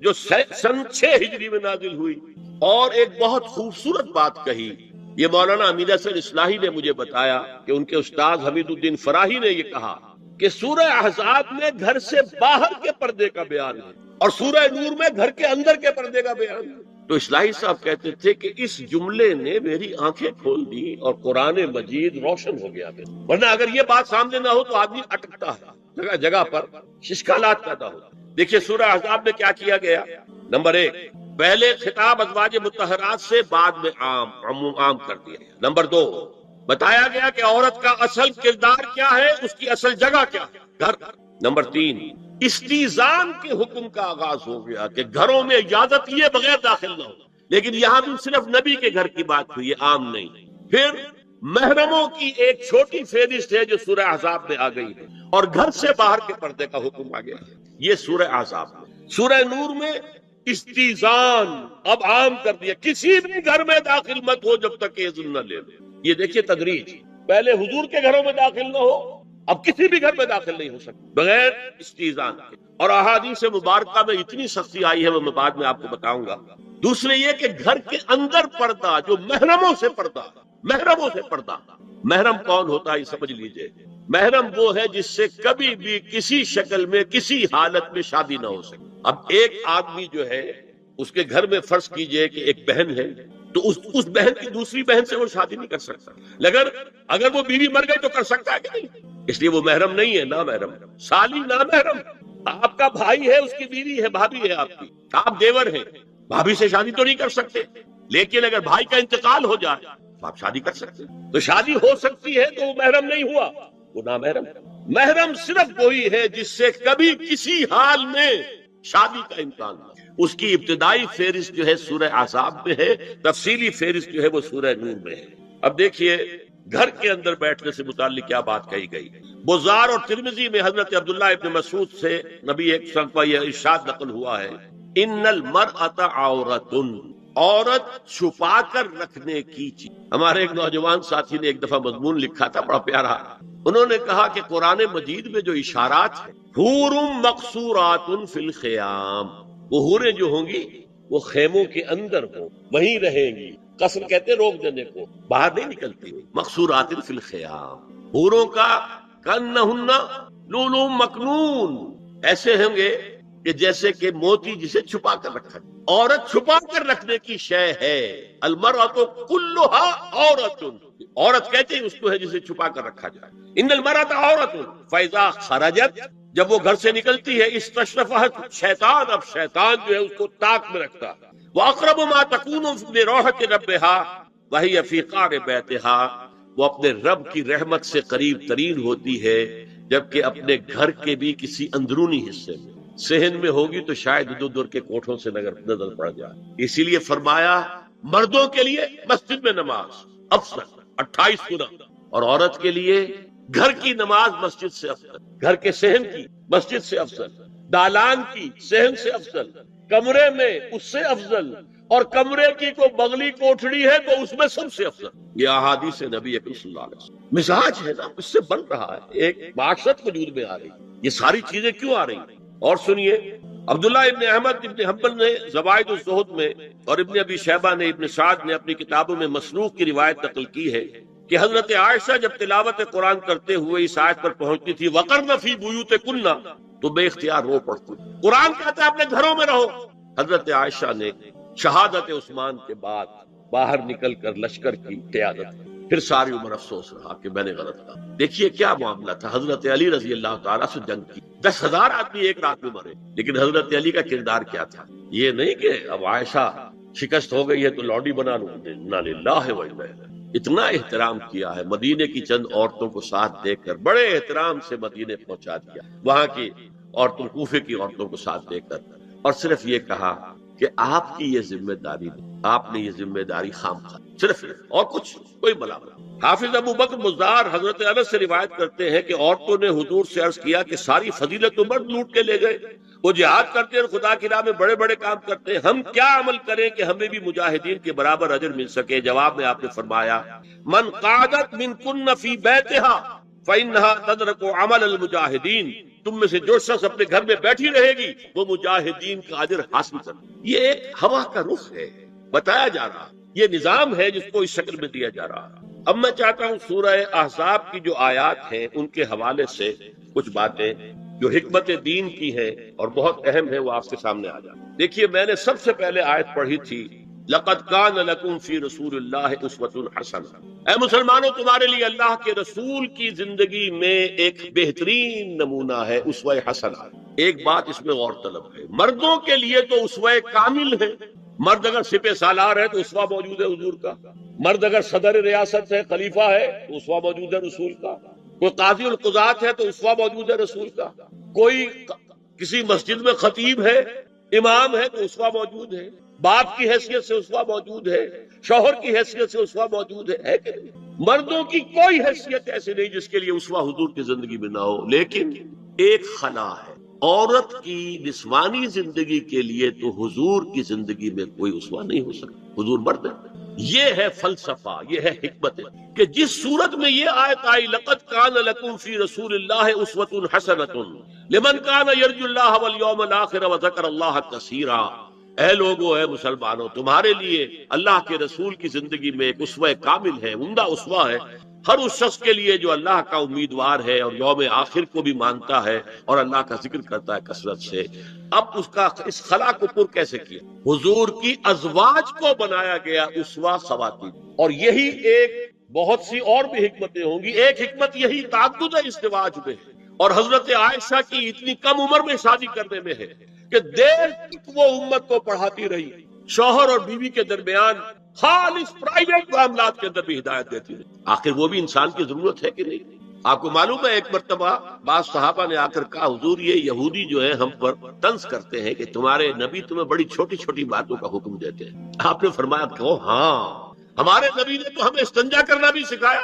Speaker 3: جو سن 6 ہجری میں نازل ہوئی. اور ایک بہت خوبصورت بات کہی، یہ مولانا امیر حسن اصلاحی نے مجھے بتایا کہ ان کے استاد حمید الدین فراہی نے یہ کہا کہ سورہ احزاب میں گھر سے باہر کے پردے کا بیان ہے اور سورہ نور میں گھر کے اندر کے پردے کا بیان ہے. تو اصلاحی صاحب کہتے تھے کہ اس جملے نے میری آنکھیں کھول دی اور قرآن مجید روشن ہو گیا. ورنہ اگر یہ بات سامنے نہ ہو تو آدمی اٹکتا ہے، جگہ جگہ پر اشکالات پیدا ہوتا. دیکھیے سورہ احزاب میں کیا کیا گیا. نمبر 1، پہلے خطاب ازواج مطہرات سے، بعد میں عام کر دیا. نمبر 2، بتایا گیا کہ عورت کا اصل کردار کیا ہے، اس کی اصل جگہ کیا ہے، گھر. نمبر 3، استیزان کے حکم کا آغاز ہو گیا کہ گھروں میں اجازت لیے بغیر داخل نہ ہو. لیکن یہاں بھی صرف نبی کے گھر کی بات ہوئی ہے، عام نہیں. پھر محرموں کی ایک چھوٹی فہرست ہے جو سورہ احزاب میں آ گئی ہے، اور گھر سے باہر کے پردے کا حکم آ گیا ہے. یہ سورہ احزاب میں. سورہ نور میں استیزان اب عام کر دیا، کسی بھی گھر میں داخل مت ہو جب تک اذن نہ لے. یہ دیکھیے تدریج، پہلے حضور کے گھروں میں داخل نہ ہو، اب کسی بھی گھر میں داخل نہیں ہو سکتا بغیر استیزان کے. اور احادیث مبارکہ میں اتنی سختی آئی ہے وہ میں بعد میں آپ کو بتاؤں گا. دوسرے یہ کہ گھر کے اندر پردہ، جو محرموں سے پردہ، محرموں سے پردہ. محرم کون ہوتا ہے یہ سمجھ لیجئے. محرم وہ ہے جس سے کبھی بھی کسی شکل میں کسی حالت میں شادی نہ ہو سکے. اب ایک آدمی جو ہے اس کے گھر میں فرض کیجئے کہ ایک بہن ہے، تو اس بہن کی دوسری بہن سے وہ شادی نہیں کر سکتا. اگر وہ بیوی مر گئی تو کر سکتا ہے کہ نہیں؟ اس لیے وہ محرم نہیں ہے، نامحرم. سالی نامحرم، آپ کا بھائی ہے، اس کی بیوی ہے، بھابھی ہے آپ کی، آپ دیور ہیں، بھابھی سے شادی تو نہیں کر سکتے. لیکن اگر بھائی کا انتقال ہو جائے تو آپ شادی کر سکتے ہیں. تو شادی ہو سکتی ہے تو وہ محرم نہیں ہوا، وہ نامحرم. محرم صرف وہی ہے جس سے کبھی کسی حال میں شادی کا امکان نہ. اس کی ابتدائی فہرست جو ہے سورہ احزاب میں ہے، تفصیلی فہرست جو ہے وہ سورہ نور میں ہے. اب دیکھیے گھر کے اندر بیٹھنے سے متعلق کیا بات کہی گئی. بزار اور ترمذی میں حضرت عبداللہ ابن مسعود سے نبی ایک صنفہ یہ ارشاد نقل ہوا ہے، ان المرأۃ عورۃ، عورت چھپا کر رکھنے کی چیز. ہمارے ایک نوجوان ساتھی نے ایک دفعہ مضمون لکھا تھا بڑا پیارا. انہوں نے کہا کہ قرآن مجید میں جو اشارات ہیں، حور مقصورات فی الخیام، وہ حوریں جو ہوں گی وہ خیموں کے اندر ہوں، وہیں رہیں گی. قصر کہتے ہیں روک دینے کو، باہر نہیں نکلتی. مقصورات فی الخیام، حوروں کا کانہن لؤلؤ مکنون، ایسے ہوں گے کہ جیسے کہ موتی جسے چھپا کر رکھا جائے. عورت چھپا کر رکھنے کی شے ہے. المرأۃ کلھا عورۃ، عورت کہتے ہیں اس کو ہے جسے چھپا کر رکھا جائے. ان المرأۃ عورۃ فاذا خرجت، جب وہ گھر سے نکلتی ہے، استشرفت شیطان، اب شیطان جو ہے اس کو طاق میں رکھتا. واقرب ما تکون لروحۃ ربھا وہی فی قعر بیتھا، وہ اپنے رب کی رحمت سے قریب ترین ہوتی ہے جبکہ اپنے گھر کے بھی کسی اندرونی حصے میں. صحن میں ہوگی تو شاید ادھر ادھر کے کوٹھوں سے نظر پڑ جائے. اسی لیے فرمایا مردوں کے لیے مسجد میں نماز افضل 28 گنا، اور عورت کے لیے گھر کی نماز مسجد سے افضل، گھر کے صحن کی مسجد سے افضل، دالان کی صحن سے افضل، کمرے میں اس سے افضل، اور کمرے کی کوئی بغلی کوٹھڑی ہے تو اس میں سب سے افضل. یہ احادیث نبی اکرم صلی اللہ علیہ وسلم. مزاج ہے نا، اس سے بن رہا ہے، ایک معاشرت وجود میں آ رہی. یہ ساری چیزیں کیوں آ رہی ہیں؟ اور سنیے، عبداللہ ابن احمد ابن حنبل نے زوائد الزہد میں اور ابن ابی شیبہ نے، ابن سعد نے اپنی کتابوں میں مسروق کی روایت نقل کی ہے کہ حضرت عائشہ جب تلاوت قرآن کرتے ہوئے اس آیت پر پہنچتی تھی وَقَرْنَ فِي بُيُوتِكُنَّ، تو بے اختیار رو پڑتی. قرآن کہتا ہے اپنے گھروں میں رہو. حضرت عائشہ نے شہادت عثمان کے بعد باہر نکل کر لشکر کی قیادت کی. پھر ساری عمر افسوس رہا کہ میں نے غلط کہا. دیکھیے کیا معاملہ تھا. حضرت علی رضی اللہ تعالیٰ سے جنگ کی، 10,000 آدمی ایک رات میں مرے، لیکن حضرت علی کا کردار کیا تھا؟ یہ نہیں کہ اب عائشہ شکست ہو گئی ہے تو لوڈی بنا لوں. انا للہ و انا الیہ. اتنا احترام کیا ہے، مدینے کی چند عورتوں کو ساتھ دے کر بڑے احترام سے مدینے پہنچا دیا، وہاں کی عورتوں، کوفے کی عورتوں کو ساتھ دے کر، اور صرف یہ کہا کہ آپ کی یہ ذمہ داری نہیں، آپ نے یہ ذمہ داری خام خواہ، صرف اور کچھ کوئی ملامت. حافظ ابو بکر بزار حضرت انس سے روایت کرتے ہیں کہ عورتوں نے حضور سے عرض کیا کہ ساری فضیلت تو مرد لوٹ کے لے گئے، وہ جہاد کرتے ہیں، خدا کی راہ میں بڑے بڑے کام کرتے ہیں، ہم کیا عمل کریں کہ ہمیں بھی مجاہدین کے برابر اجر مل سکے؟ جواب میں آپ نے فرمایا من قعدت منکن فی بیتہا فانہا تدرک عمل المجاہدین، تم میں سے جو شخص اپنے گھر میں بیٹھی رہے گی وہ مجاہدین کا اجر حاصل کر. یہ ایک ہوا کا رخ ہے، بتایا جا رہا، یہ نظام ہے جس کو اس شکل میں دیا جا رہا. اب میں چاہتا ہوں سورہ احزاب کی جو آیات ہیں ان کے حوالے سے کچھ باتیں جو حکمت دین کی ہیں اور بہت اہم ہے وہ آپ کے سامنے آ جائیں. دیکھیے میں نے سب سے پہلے آیت پڑھی تھی لَقَدْ كَانَ لَكُمْ فِي رَسُولِ اللَّهِ أُسْوَةٌ حَسَنَةٌ. اے مسلمانوں، تمہارے لیے اللہ کے رسول کی زندگی میں ایک بہترین نمونہ ہے، اسوہ حسنہ. ایک بات اس میں غور طلب ہے، مردوں کے لیے تو اسوہ کامل ہے. مرد اگر سپہ سالار ہے تو اسوہ موجود ہے حضور کا، مرد اگر صدر ریاست ہے، خلیفہ ہے تو اسوہ موجود ہے رسول کا، کوئی قاضی القضات ہے تو اسوہ موجود ہے رسول کا، کوئی کسی مسجد میں خطیب ہے، امام ہے تو اسوہ موجود ہے، باپ کی حیثیت سے اسوہ موجود ہے، شوہر کی حیثیت سے اسوہ موجود ہے کہ نہیں؟ مردوں کی کوئی حیثیت ایسی نہیں جس کے لیے اسوہ حضور کی زندگی میں نہ ہو. لیکن ایک خلا ہے، عورت کی نسوانی زندگی کے لیے تو حضور کی زندگی میں کوئی اسوہ نہیں ہو سکتا، حضور مرد ہے. یہ ہے فلسفہ، یہ ہے حکمت کہ جس صورت میں یہ آیت آئی لَقَدْ كَانَ لَكُمْ فِي رَسُولِ اللَّهِ أُسْوَةٌ حَسَنَةٌ لِمَنْ كَانَ يَرْجُو اللَّهَ وَالْيَوْمَ الْآخِرَ وَذَكَرَ اللَّهَ كَثِيرًا. اے لوگو، اے مسلمانوں، تمہارے لیے اللہ کے رسول کی زندگی میں ایک اسوہ کامل ہے، عمدہ اسوہ ہے ہر اس شخص کے لیے جو اللہ کا امیدوار ہے اور یوم آخر کو بھی مانتا ہے اور اللہ کا ذکر کرتا ہے کثرت سے. اب اس کا اس خلا کو پر کیسے کیا؟ حضور کی ازواج کو بنایا گیا اسوہ خواتین. اور یہی ایک بہت سی اور بھی حکمتیں ہوں گی. ایک حکمت یہی تعدد ازدواج میں ہے اور حضرت عائشہ کی اتنی کم عمر میں شادی کرنے میں ہے کہ دیر تک وہ امت کو پڑھاتی رہی. شوہر اور بیوی کے درمیان خالص پرائیویٹ معاملات کے اندر بھی ہدایت دیتی ہے. آخر وہ بھی انسان کی ضرورت ہے کہ نہیں؟ آپ کو معلوم ہے ایک مرتبہ بعض صحابہ نے آ کر کہا حضور یہ یہودی جو ہے ہم پر طنز کرتے ہیں کہ تمہارے نبی تمہیں بڑی چھوٹی چھوٹی باتوں کا حکم دیتے ہیں. آپ نے فرمایا کہ ہاں ہمارے نبی نے تو ہمیں استنجا کرنا بھی سکھایا.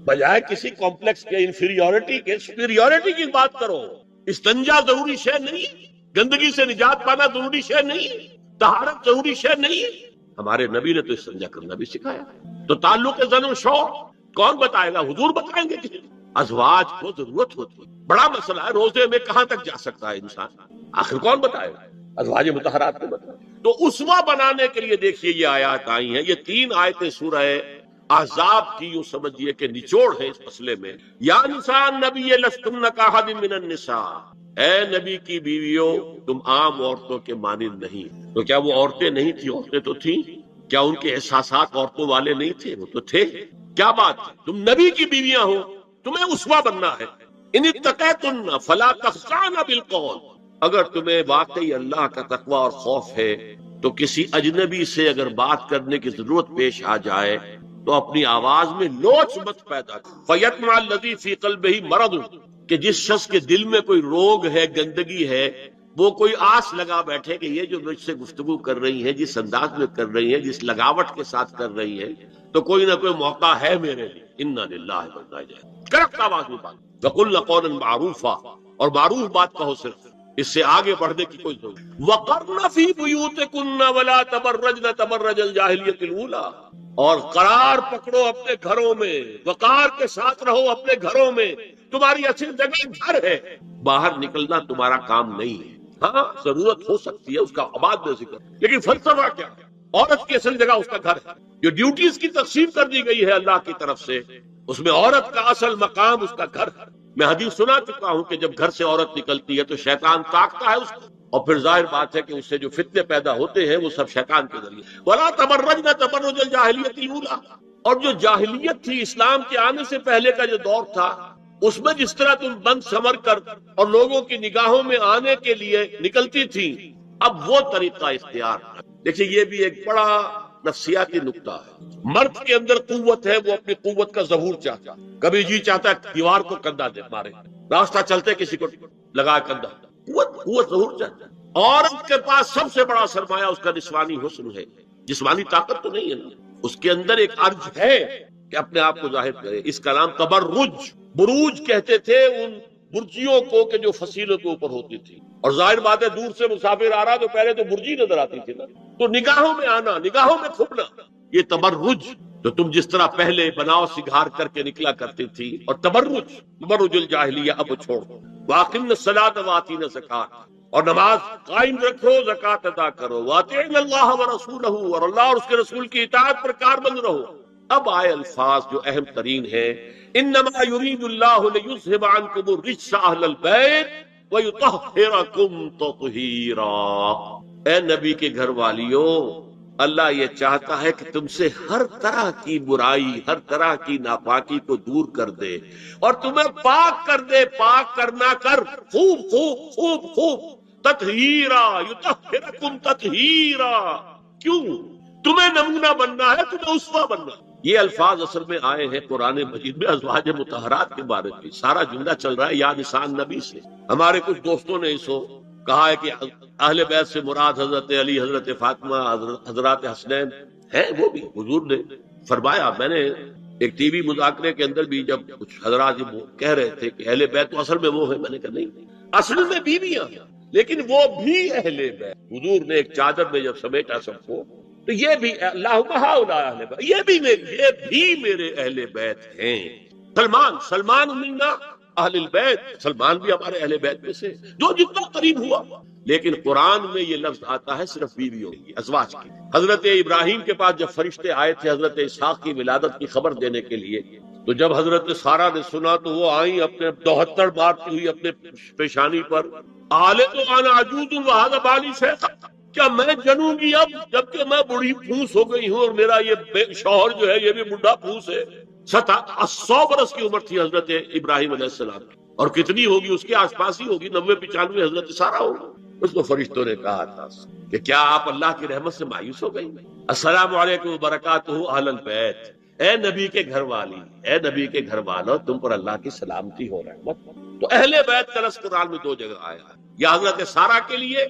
Speaker 3: بجائے کسی کمپلیکس کے انفیریورٹی کے سپیریورٹی کی بات کرو. استنجا ضروری شے نہیں، گندگی سے نجات پانا ضروری شے نہیں، طہارت ضروری شے نہیں. ہمارے نبی نے تو استنجا کرنا بھی سکھایا. تو تعلق زن و شوہر کون بتائے گا؟ حضور بتائیں گے. ازواج کو ضرورت ہوتی ہے. بڑا مسئلہ ہے روزے میں کہاں تک جا سکتا ہے انسان، آخر کون بتائے گا؟ ازواج مطہرات کو بتائے. تو اسوہ بنانے کے لیے دیکھیے یہ آیات آئی ہیں. یہ 3 آیتیں سورہ احزاب کی یوں سمجھیے کہ نچوڑ ہے اس مسئلے میں. یا نساء النبی لستن کاحد من النساء، اے نبی کی بیویوں تم عام عورتوں کے مانند نہیں. تو کیا وہ عورتیں نہیں تھی؟ عورتیں تو تھیں. کیا ان کے احساسات عورتوں والے نہیں تھے؟ وہ تو تھے. کیا بات ہے؟ تم نبی کی بیویاں ہو، تمہیں اسوہ بننا ہے. ان اتقیتن فلا تخضعن بالقول، اگر تمہیں واقعی اللہ کا تقوی اور خوف ہے تو کسی اجنبی سے اگر بات کرنے کی ضرورت پیش آ جائے تو اپنی آواز میں لوچ مت پیدا کرو. فیطمع الذی فی قلبہ مرض، کہ جس شخص کے دل میں کوئی روگ ہے، گندگی ہے، وہ کوئی آس لگا بیٹھے کہ یہ جو مجھ سے گفتگو کر رہی ہیں، جس انداز میں کر رہی ہیں، جس لگاوٹ کے ساتھ کر رہی ہیں، تو کوئی نہ کوئی موقع ہے میرے لیے. انا للہ و انا الیہ راجعون. کرخت آواز میں بات. وقلن قولا معروفا، اور معروف بات کہو. صرف اس سے آگے بڑھنے کی کوئی ضرورت نہیں. وقرن فی بیوتکن ولا تبرجن تبرج الجاہلیۃ الاولی، اور قرار پکڑو اپنے گھروں میں، وقار کے ساتھ رہو اپنے گھروں میں. تمہاری اصل جگہ گھر ہے، باہر نکلنا تمہارا کام نہیں ہے. ہاں ضرورت ہو سکتی ہے اس کا بعد میں ذکر، لیکن فلسفہ کیا ہے؟ عورت کی اصل جگہ اس کا گھر ہے. جو ڈیوٹیز کی تقسیم کر دی گئی ہے اللہ کی طرف سے، اس میں عورت کا اصل مقام اس کا گھر ہے. میں حدیث سنا چکا ہوں کہ جب گھر سے عورت نکلتی ہے تو شیطان تاکتا ہے اس کو، اور پھر ظاہر بات ہے کہ اس سے جو فتنے پیدا ہوتے ہیں وہ سب شیطان کے ذریعے. وَلَا تَبَرَّجْنَ تَبَرُّجَ الْجَاهِلِيَّةِ الْأُولَىٰ، اور جو جاہلیت تھی، اسلام کے آنے سے پہلے کا جو دور تھا، اس میں جس طرح تم بند سمر کر اور لوگوں کی نگاہوں میں آنے کے لیے نکلتی تھی، اب وہ طریقہ اختیار کر. دیکھیے یہ بھی ایک بڑا نفسیاتی نکتہ ہے. مرد کے اندر قوت ہے، وہ اپنی قوت کا ظہور چاہتا ہے. کبھی جی چاہتا ہے دیوار کو کندھا دے مارے، راستہ چلتے کسی کو لگا کندھا. قوت ظہور چاہتا ہے. عورت کے پاس سب سے بڑا سرمایہ اس کا جسمانی حسن ہے. جسمانی طاقت تو نہیں ہے نا، اس کے اندر ایک ارج ہے کہ اپنے آپ کو ظاہر کرے. اس کا نام تبرج، بروج کہتے تھے ان برجیوں کو کہ جو فصیلوں کے اوپر ہوتی تھی. اور ظاہر بات ہے دور سے مسافر آ رہا تو پہلے تو برجی نظر آتی تھی نا، تو نگاہوں میں آنا، نگاہوں میں کھپنا، یہ تبرج. تو تم جس طرح پہلے بناؤ سگھار کر کے نکلا کرتی تھی، اور تبرج الجاہلیہ اب چھوڑ دو. واقمن الصلاۃ وآتین الزکاۃ، اور نماز قائم رکھو، زکات ادا کرو. واطیعن اللہ ورسولہ، اور اللہ اور اس کے رسول کی اطاعت پر کاربند رہو. اب آئے الفاظ جو اہم ترین ہیں. انما یرید اللہ لیذھب عنکم الرجس اہل البیت ویطہرکم تطہیرا. اے نبی کے گھر والیوں، اللہ یہ چاہتا ہے کہ تم سے ہر طرح کی برائی، ہر طرح کی ناپاکی کو دور کر دے اور تمہیں پاک کر دے. پاک کرنا کر، خوب خوب خوب خوب. تطہیرا، یطہرکم تطہیرا. کیوں؟ تمہیں نمونہ بننا ہے، تمہیں اسوہ بننا ہے. یہ الفاظ اصل میں آئے ہیں قرآن مجید میں ازواج مطہرات کے بارے میں. سارا جملہ چل رہا ہے یا نساء النبی سے. ہمارے کچھ دوستوں نے اس کو کہا ہے کہ اہل بیت سے مراد حضرت علی، حضرت فاطمہ، حضرات حسنین ہیں. وہ بھی حضور نے فرمایا. میں نے ایک ٹی وی مذاکرے کے اندر بھی جب کچھ حضرات کہہ رہے تھے کہ اہل بیت تو اصل میں وہ ہے، میں نے کہا نہیں، اصل میں بیویاں ہیں لیکن وہ بھی اہل بیت. حضور نے ایک چادر میں جب سمیٹا سب کو، تو یہ بھی اللہم ہؤلاء اہل بیت، یہ بھی میرے اہل بیت ہیں. سلمان منا اہل البیت، سلمان بھی ہمارے اہل بیت میں سے، جو جتنا قریب ہوا. لیکن قرآن میں یہ لفظ آتا ہے صرف بیویوں کی، ازواج کی. حضرت ابراہیم کے پاس جب فرشتے آئے تھے حضرت اسحاق کی ولادت کی خبر دینے کے لیے، تو جب حضرت سارہ نے سنا تو وہ آئیں اپنے 72 مارتی ہوئی اپنے پیشانی پر. آلد انا عجوز وہذا بالی شیخ، کیا میں جنوں گی اب جبکہ میں بڑھی پھوس ہو گئی ہوں اور میرا یہ شوہر جو ہے یہ بھی بڈھا پھوس ہے. 100 برس کی عمر تھی حضرت ابراہیم علیہ السلام کی، اور کتنی ہوگی اس کے آس پاس ہی ہوگی، 90-95 حضرت سارہ ہوگی. اس کو فرشتوں نے کہا تھا کہ کیا آپ اللہ کی رحمت سے مایوس ہو گئی؟ السلام علیکم وبرکاتہ اہل البیت، اے نبی کے گھر والی، اے نبی کے گھر والوں، تم پر اللہ کی سلامتی ہو رحمت۔ تو اہل بیت کا لفظ قرآن میں 2 جگہ آیا، یا حضرت سارہ کے لیے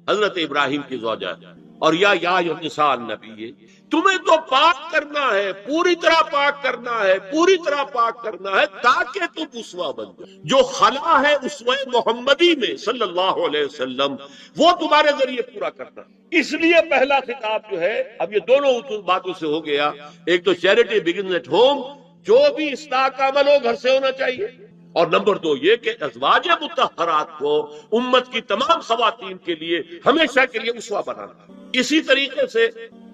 Speaker 3: حضرت ابراہیم کی زوجہ، اور یا النساء النبی، تمہیں تو پاک کرنا ہے، پوری طرح پاک کرنا ہے، پوری طرح پاک کرنا ہے تاکہ تم اسوہ بن جاؤ۔ جو خلا ہے اسوہ محمدی میں صلی اللہ علیہ وسلم، وہ تمہارے ذریعے پورا کرنا۔ اس لیے پہلا خطاب جو ہے، اب یہ دونوں باتوں سے ہو گیا، ایک تو چیریٹی بگنز ایٹ ہوم، جو بھی اصلاح کا عمل ہو گھر سے ہونا چاہیے، اور نمبر 2 یہ کہ ازواج مطہرات کو امت کی تمام خواتین کے لیے ہمیشہ کے لیے اسوہ بنانا۔ اسی طریقے سے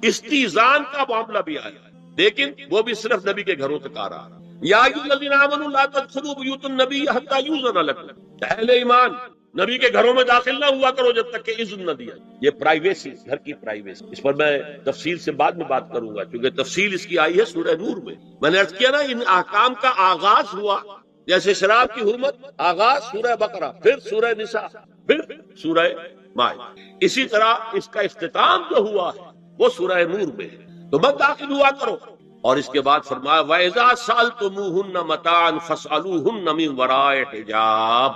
Speaker 3: استیزان کا معاملہ بھی آیا، لیکن وہ بھی صرف نبی کے گھروں تک آ رہا۔ یا ایھا الذین آمنوا لا تدخلوا بیوت النبی حتی یؤذن لکم، اہل ایمان نبی کے گھروں میں داخل نہ ہوا کرو جب تک کہ اذن نہ دیا۔ یہ پرائیویسی، گھر کی پرائیویسی، اس پر میں تفصیل سے بعد میں بات کروں گا، کیونکہ تفصیل اس کی آئی ہے سورہ نور میں۔ میں نے عرض کیا نا، ان احکام کا آغاز ہوا جیسے شراب کی حرمت، آغاز سورہ بقرہ، پھر سورہ نساء، پھر سورہ مائدہ، اسی طرح اس کا اختتام جو ہوا ہے وہ سورہ نور میں ہے۔ تو مت داخل ہوا کرو، اور اس کے بعد فرمایا وَإِذَا سَأَلْتُمُوهُنَّ مَتَاعًا فَاسْأَلُوهُنَّ مِنْ وَرَاءِ حِجَابٍ۔